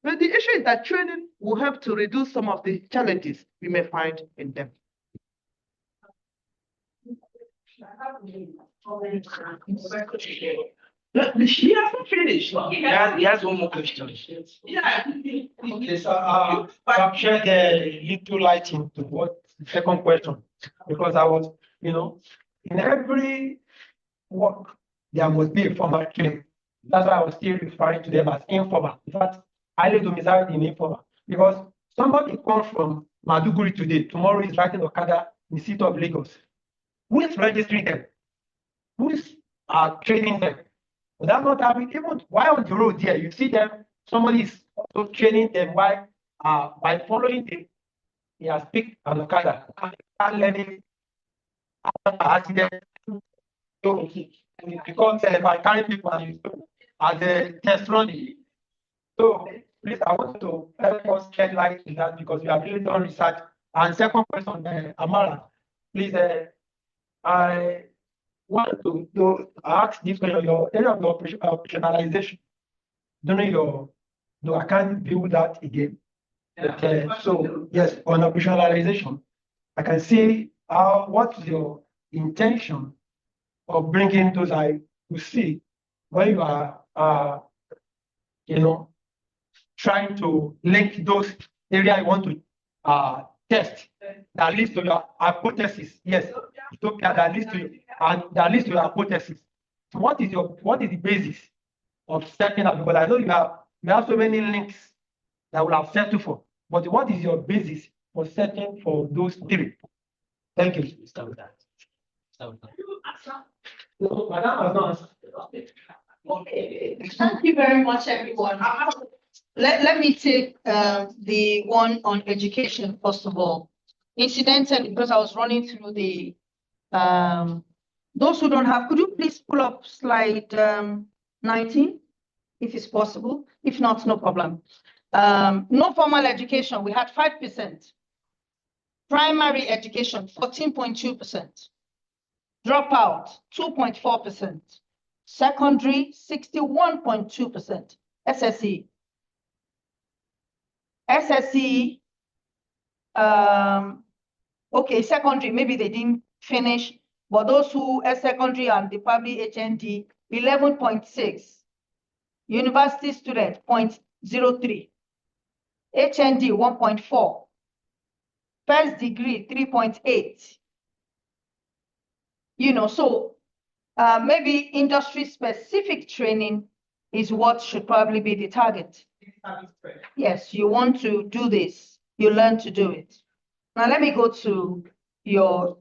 But the issue is that training will help to reduce some of the challenges we may find in them. He hasn't finished. He has one more question. Yeah. Okay, so I've shared a little light into what the second question, because I was, in every work, there must be a formal training. That's why I was still referring to them as informal. In fact, I live domiciled in informal, because somebody comes from Maduguri today, tomorrow is riding Okada in the city of Lagos. Who is registering them? Who is training them? But that's not happening. Even while on the road there, you see them, somebody is also training them by following them. He has picked an Okada and start learning accident. So because by carrying people as a test running. So please, I want to help us shed light on that, because we have really done research. And second question, Amara, please, I want to ask this question, your area of operationalization during your, no, I can't build that again. So yes, on operationalization, I can see what's your intention of bringing those I will see when you are, trying to link those areas you want to test that leads to your hypothesis. Yes, utopia that leads to your hypothesis. So what is the basis of setting up? Because I know you have so many links that will have settled for. But what is your basis for setting for those three? Thank you. Start with that. No, Madam has not answered. Okay. Thank you very much, everyone. Let me take the one on education, first of all. Incidentally, because I was running through the, those who don't have, could you please pull up slide 19, if it's possible? If not, no problem. No formal education, we had 5%. Primary education, 14.2%. Dropout, 2.4%. Secondary, 61.2%. SSE. SSE, okay, secondary, maybe they didn't finish, but those who are secondary and the probably HND, 11.6. University student, 0.03. HND, 1.4. First degree, 3.8. So maybe industry-specific training is what should probably be the target. Yes, you want to do this, you learn to do it. Now let me go to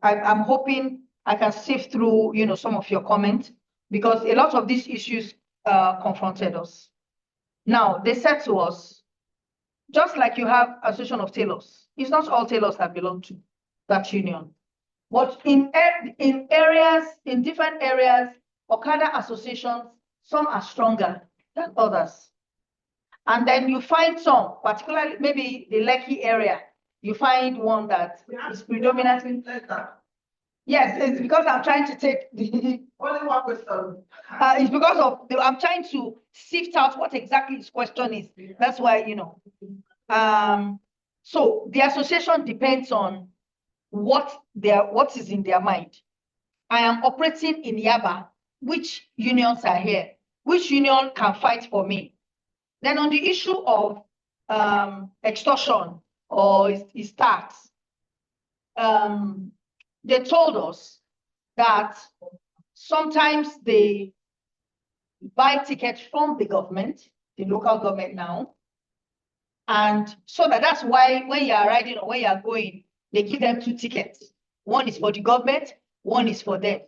I'm hoping I can sift through, some of your comments, because a lot of these issues confronted us. Now, they said to us, just like you have Association of Tailors, it's not all tailors that belong to that union. But in different areas, Okada associations, some are stronger than others. And then you find some, particularly maybe the Lekki area, you find one that is predominantly. Yes, it's because I'm trying to take the. Only one question. It's because I'm trying to sift out what exactly his question is. That's why, So the association depends on what is in their mind. I am operating in Yaba. Which unions are here? Which union can fight for me? Then on the issue of extortion or is tax, they told us that sometimes they buy tickets from the government, the local government now. And so that's why when you are riding or when you are going, they give them 2 tickets. One is for the government, one is for them.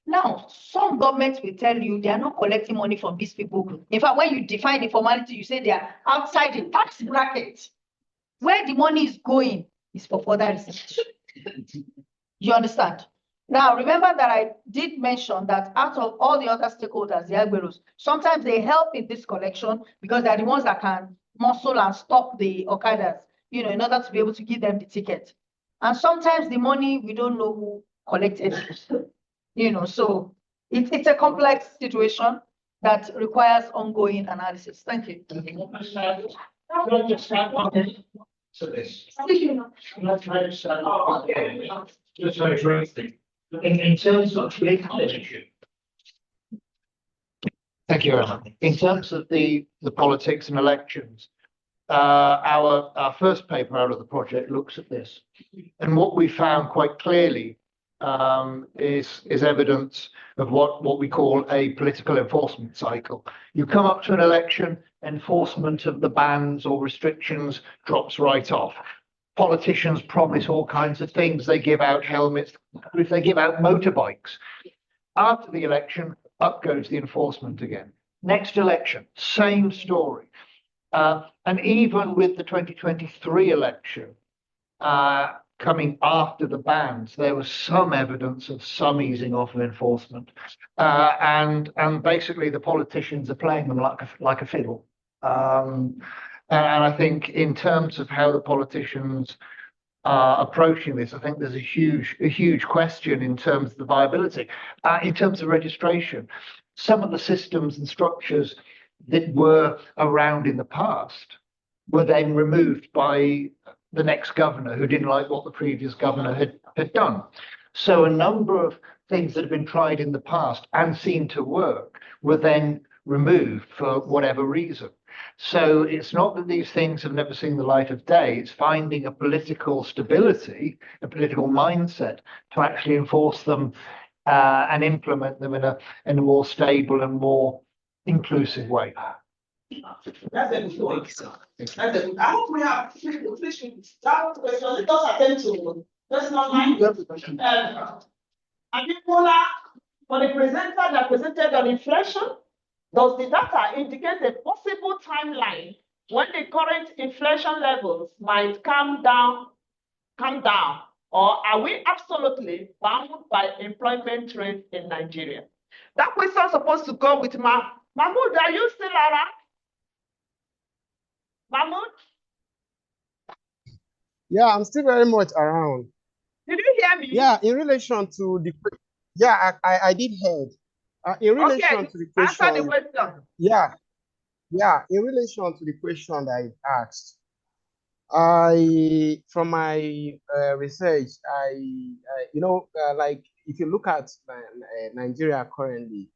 Now, some governments will tell you they are not collecting money from these people. In fact, when you define informality, you say they are outside the tax bracket. Where the money is going is for further research. You understand? Now, remember that I did mention that out of all the other stakeholders, the Agberos, sometimes they help in this collection because they're the ones that can muscle and stop the Okadas, in order to be able to give them the ticket. And sometimes the money, we don't know who collected it. So it's a complex situation that requires ongoing analysis. Thank you. So this. Just very briefly, in terms of the politician. Thank you, Emma. In terms of the politics and elections, our first paper out of the project looks at this, and what we found quite clearly is evidence of what we call a political enforcement cycle. You come up to an election, enforcement of the bans or restrictions drops right off. Politicians promise all kinds of things. They give out helmets, they give out motorbikes. After the election, up goes the enforcement again. Next election, same story. And even with the 2023 election coming after the bans, there was some evidence of some easing off of enforcement. And basically the politicians are playing them like a fiddle. And I think in terms of how the politicians are approaching this, I think there's a huge question in terms of the viability. In terms of registration, some of the systems and structures that were around in the past were then removed by the next governor who didn't like what the previous governor had done. So a number of things that have been tried in the past and seemed to work were then removed for whatever reason. So it's not that these things have never seen the light of day, it's finding a political stability, a political mindset to actually enforce them and implement them in a more stable and more inclusive way. That's a good one. I hope we have finished that question. Let us attend to personal line. Ademola, for the presenter that presented on inflation, does the data indicate a possible timeline when the current inflation levels might come down, or are we absolutely bound by employment rate in Nigeria? That question is supposed to go with Mahmoud. Are you still around? Mahmoud? Yeah, I'm still very much around. Did you hear me? Yeah, in relation to the, I did hear. In relation to the question, answer the question. Yeah, in relation to the question that I asked, from my research, like if you look at Nigeria currently,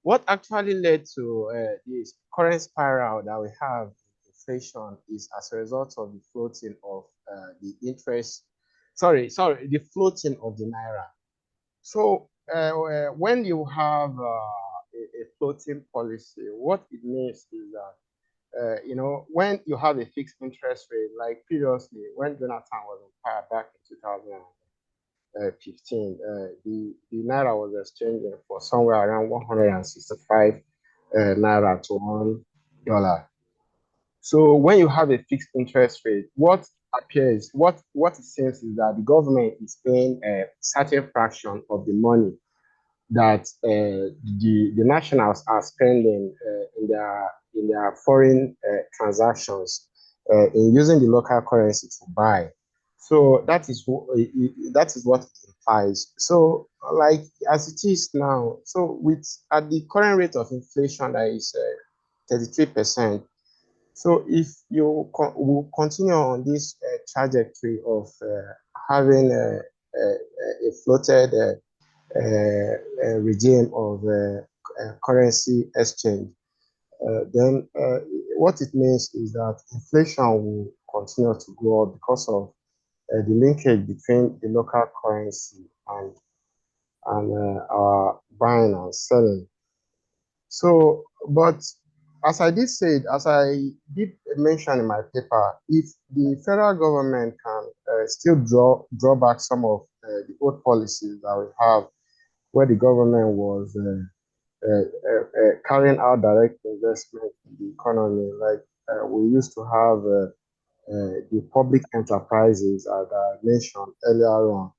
what actually led to this current spiral that we have inflation is as a result of the floating of the interest. The floating of the naira. So when you have a floating policy, what it means is that when you have a fixed interest rate, like previously when Jonathan was in power back in 2015, the naira was exchanging for somewhere around 165 naira to $1. So when you have a fixed interest rate, what it seems is that the government is paying a certain fraction of the money that the nationals are spending in their foreign transactions in using the local currency to buy. So that is what it implies. So like as it is now, so at the current rate of inflation that is 33%. So if you will continue on this trajectory of having a floated regime of currency exchange, then what it means is that inflation will continue to grow up because of the linkage between the local currency and our buying and selling. So but as I did say, as I did mention in my paper, if the federal government can still draw back some of the old policies that we have, where the government was carrying out direct investment in the economy, like we used to have the public enterprises, as I mentioned earlier on.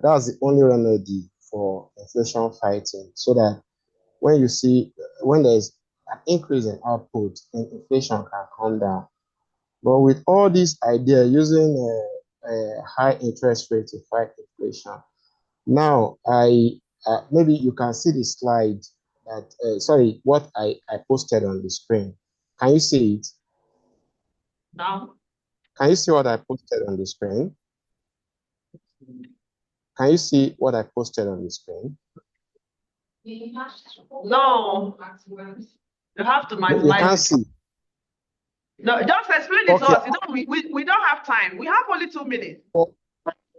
That's the only remedy for inflation fighting, so that when you see when there's an increase in output, then inflation can come down. But with all these ideas using a high interest rate to fight inflation, now I maybe you can see the slide that sorry, what I posted on the screen. Can you see it? Now, Can you see what I posted on the screen? Can you see what I posted on the screen? no, you have to You maximize can't it. see. No, just explain it to Okay. us. You know, we don't have time. We have only 2 minutes.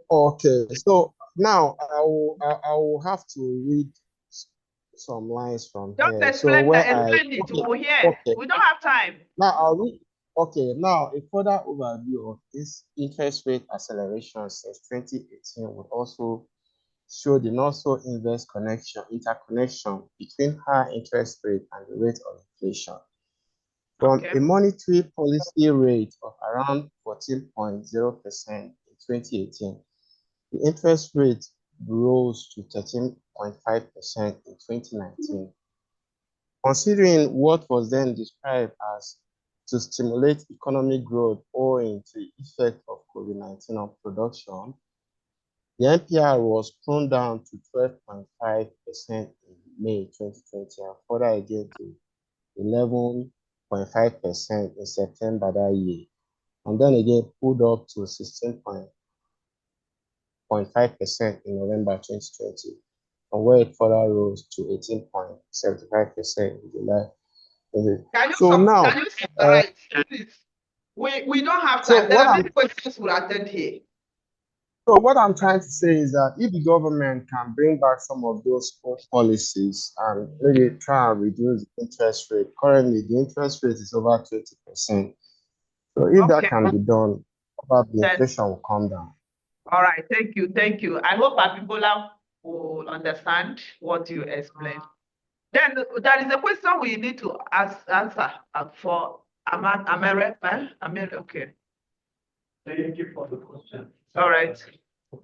Okay. So now I will have to read some lines from Just here. So explain, where explain it. okay, We'll hear. okay. We don't have time. Now I'll read. Okay, now a further overview of this interest rate acceleration since 2018 would also show the not so inverse interconnection between high interest rate and the rate of inflation. From a monetary policy rate of around 14.0% in 2018, the interest rate rose to 13.5% in 2019. Considering what was then described as to stimulate economic growth owing to the effect of COVID-19 on production, the NPR was toned down to 12.5% in May 2020 and further again to 11.5% in September that year, and then again pulled up to 16.5% in November 2020, from where it further rose to 18.75% in July. Can you So now, can you summarize, please? We don't have so time. There what are I'm many questions we'll attend here. So what I'm trying to say is that if the government can bring back some of those old policies and maybe try and reduce the interest rate, currently the interest rate is over 20%. So if that Okay. can be done, probably Then, inflation will come down. all right. Thank you. Thank you. I hope Abibola will understand what you explained. Then there is a question we need to answer for Amere. Amere, okay. Thank you for the question. All right. The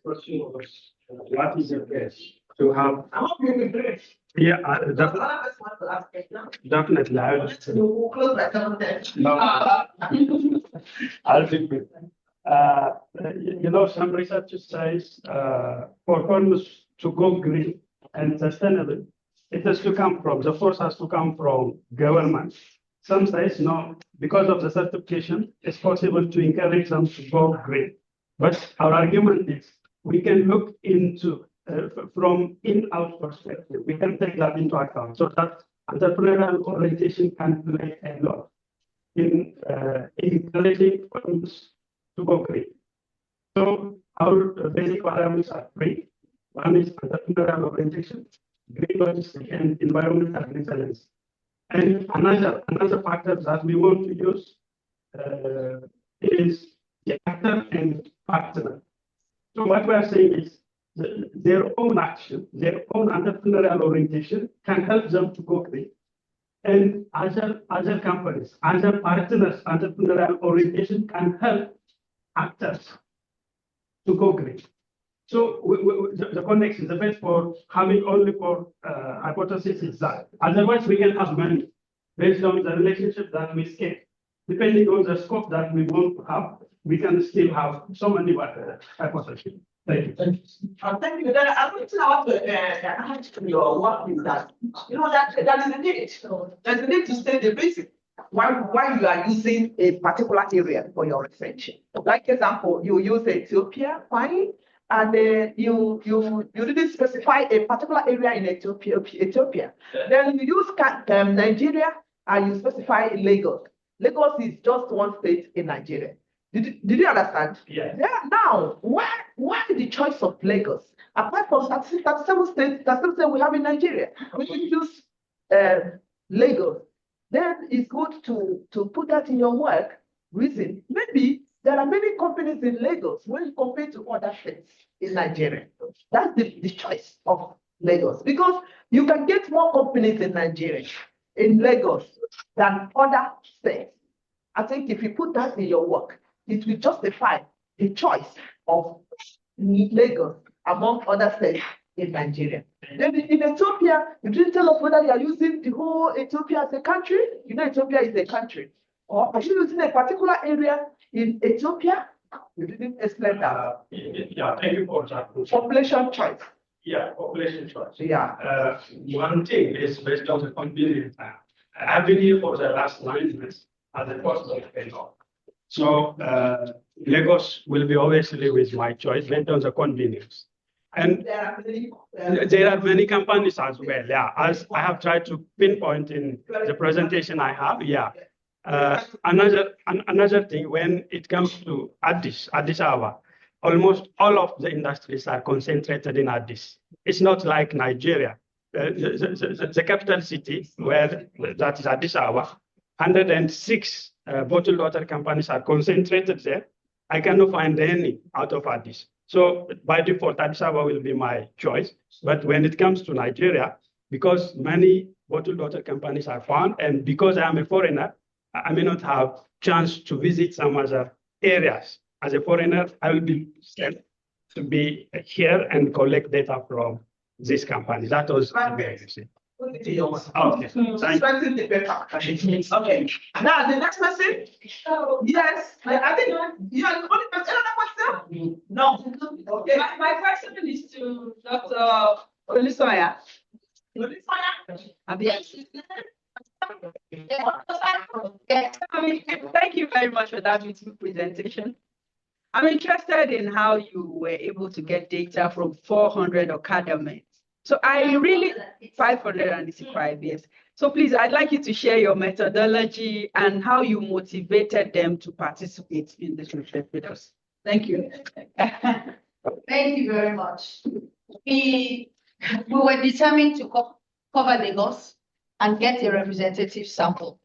question was, what is the best to have? I hope you will agree. Yeah, definitely. We'll close by 7:10. No, I'll think with. You know, some research says for farmers to go green and sustainable, it has to come from, the force has to come from government. Some says no, because of the certification, it's possible to encourage them to go green. But our argument is we can look into from in-out perspective. We can take that into account so that entrepreneurial orientation can play a lot in encouraging firms to go green. So our basic parameters are three. One is entrepreneurial orientation, green logistics, and environmental resilience. And another factor that we want to use is the actor and partner. So what we are saying is their own action, their own entrepreneurial orientation can help them to go green. And other companies, other partners, entrepreneurial orientation can help actors to go green. So the connection, the best for having only for hypothesis is that. Otherwise, we can have many based on the relationship that we scale. Depending on the scope that we want to have, we can still have so many hypotheses. Thank you. Thank you. Then I want to add to your work is that that is a need. There's a need to state the reason why you are using a particular area for your research. Like example, you use Ethiopia, fine, and you didn't specify a particular area in Ethiopia. Then you use Nigeria and you specify Lagos. Lagos is just one state in Nigeria. Did you understand? Yeah. Yeah. Now, why the choice of Lagos? Apart from 37 states we have in Nigeria, we can use Lagos, then it's good to put that in your work. Reason, maybe there are many companies in Lagos when compared to other states in Nigeria. That's the choice of Lagos, because you can get more companies in Nigeria, in Lagos, than other states. I think if you put that in your work, it will justify the choice of Lagos among other states in Nigeria. Then in Ethiopia, you didn't tell us whether you are using the whole Ethiopia as a country. You know, Ethiopia is a country. Or are you using a particular area in Ethiopia? You didn't explain that. Yeah, thank you for that. Population choice. Yeah, population choice. Yeah. One thing is based on the convenience. I've been here for the last 9 months as a possible fellow. So Lagos will be obviously with my choice based on the convenience. And there are many companies as well. Yeah, as I have tried to pinpoint in the presentation I have. Yeah. Another thing, when it comes to Addis Ababa, almost all of the industries are concentrated in Addis. It's not like Nigeria. The capital city, where that is Addis Ababa, 106 bottled water companies are concentrated there. I cannot find any out of Addis. So by default, Addis Ababa will be my choice. But when it comes to Nigeria, because many bottled water companies are found, and because I am a foreigner, I may not have chance to visit some other areas. As a foreigner, I will be sent to be here and collect data from this company. That was very easy. Okay, Strengthen the paper. Okay. Now the next person. Yes, I think you are the only person. Another question? No. Okay. My question is to Dr. Olusoya. Yes. Thank you very much for that beautiful presentation. I'm interested in how you were able to get data from 400 Okada men. So I really, 595, yes. So please, I'd like you to share your methodology and how you motivated them to participate in this research with us. Thank you. Thank you very much. We were determined to cover Lagos and get a representative sample.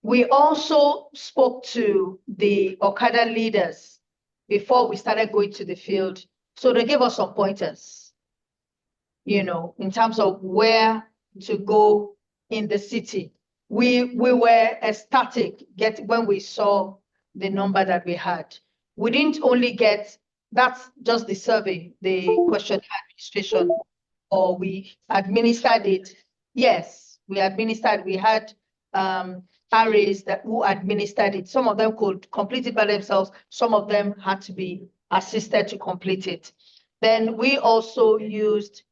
We also spoke to the Okada leaders before we started going to the field. So they gave us some pointers, you know, in terms of where to go in the city. We were ecstatic when we saw the number that we had. We didn't only get, that's just the survey, the question administration, or we administered it. Yes, we administered, we had RAs who administered it. Some of them could complete it by themselves. Some of them had to be assisted to complete it. Then we also used,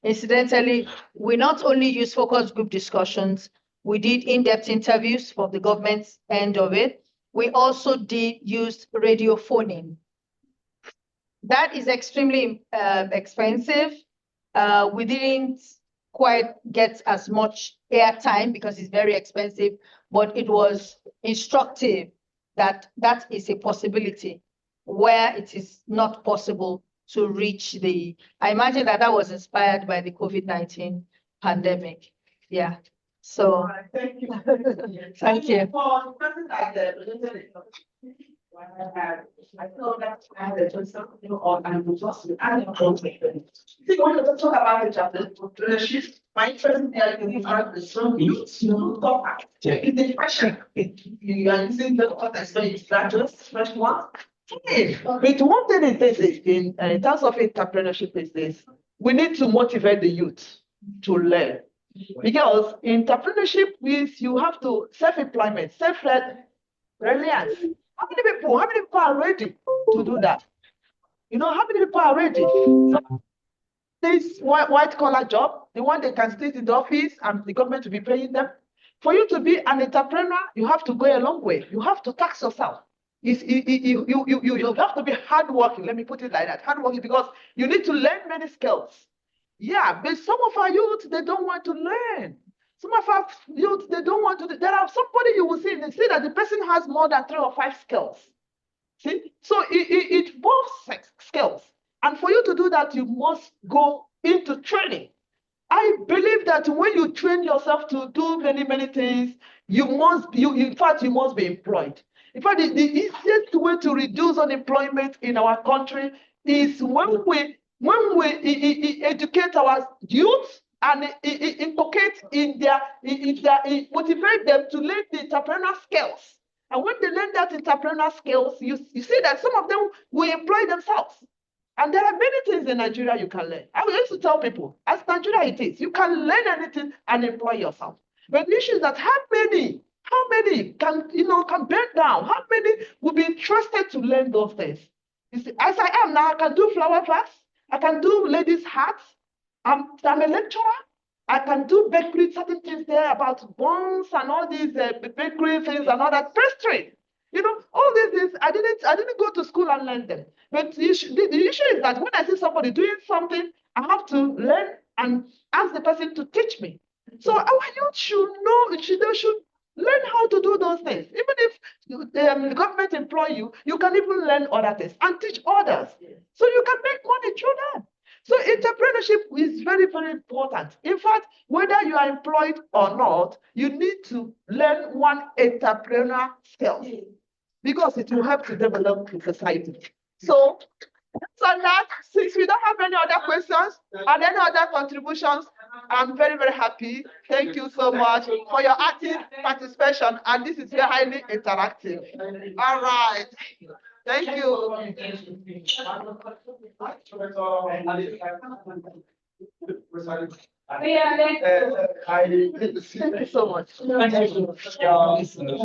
incidentally, we not only used focus group discussions, we did in-depth interviews for the government's end of it. We also used radio phoning. That is extremely expensive. We didn't quite get as much airtime because it's very expensive, but it was instructive that that is a possibility where it is not possible to reach I imagine that was inspired by the COVID-19 pandemic. Yeah. So thank you. Thank you. For the person that I know that I had just something on and we just add on. See, when you talk about the entrepreneurship, my interest there is the strong youth, talk in the question. You are using the context when it's graduates, fresh one. But one thing is this, in terms of entrepreneurship is this, we need to motivate the youth to learn. Because entrepreneurship means you have to self-employment, self-reliance. How many people are ready to do that? You know, how many people are ready? This white-collar job, the one they can stay in the office and the government will be paying them. For you to be an entrepreneur, you have to go a long way. You have to tax yourself. You have to be hardworking. Let me put it like that, hardworking, because you need to learn many skills. Yeah, but some of our youth, they don't want to learn. Some of our youth, they don't want to. There are somebody you will see, they say that the person has more than 3 or 5 skills. See, so it involves skills. And for you to do that, you must go into training. I believe that when you train yourself to do many, many things, in fact, you must be employed. In fact, the easiest way to reduce unemployment in our country is when we educate our youth and inculcate motivate them to learn the entrepreneurial skills. And when they learn that entrepreneurial skills, you see that some of them will employ themselves. And there are many things in Nigeria you can learn. I used to tell people, as Nigeria it is, you can learn anything and employ yourself. But the issue is that how many can bend down? How many will be interested to learn those things? You see, as I am now, I can do flower vase, I can do ladies' hats, I'm a lecturer. I can do bakery, certain things there about buns and all these bakery things and all that pastry. All these things, I didn't go to school and learn them. But the issue is that when I see somebody doing something, I have to learn and ask the person to teach me. So our youth should know, they should learn how to do those things. Even if the government employ you, you can even learn other things and teach others. So you can make money through that. So entrepreneurship is very, very important. In fact, whether you are employed or not, you need to learn one entrepreneurial skill because it will help to develop the society. So that, since we don't have any other questions and any other contributions, I'm very, very happy. Thank you so much for your active participation. And this is very highly interactive. All right. Thank you. Thank you so much.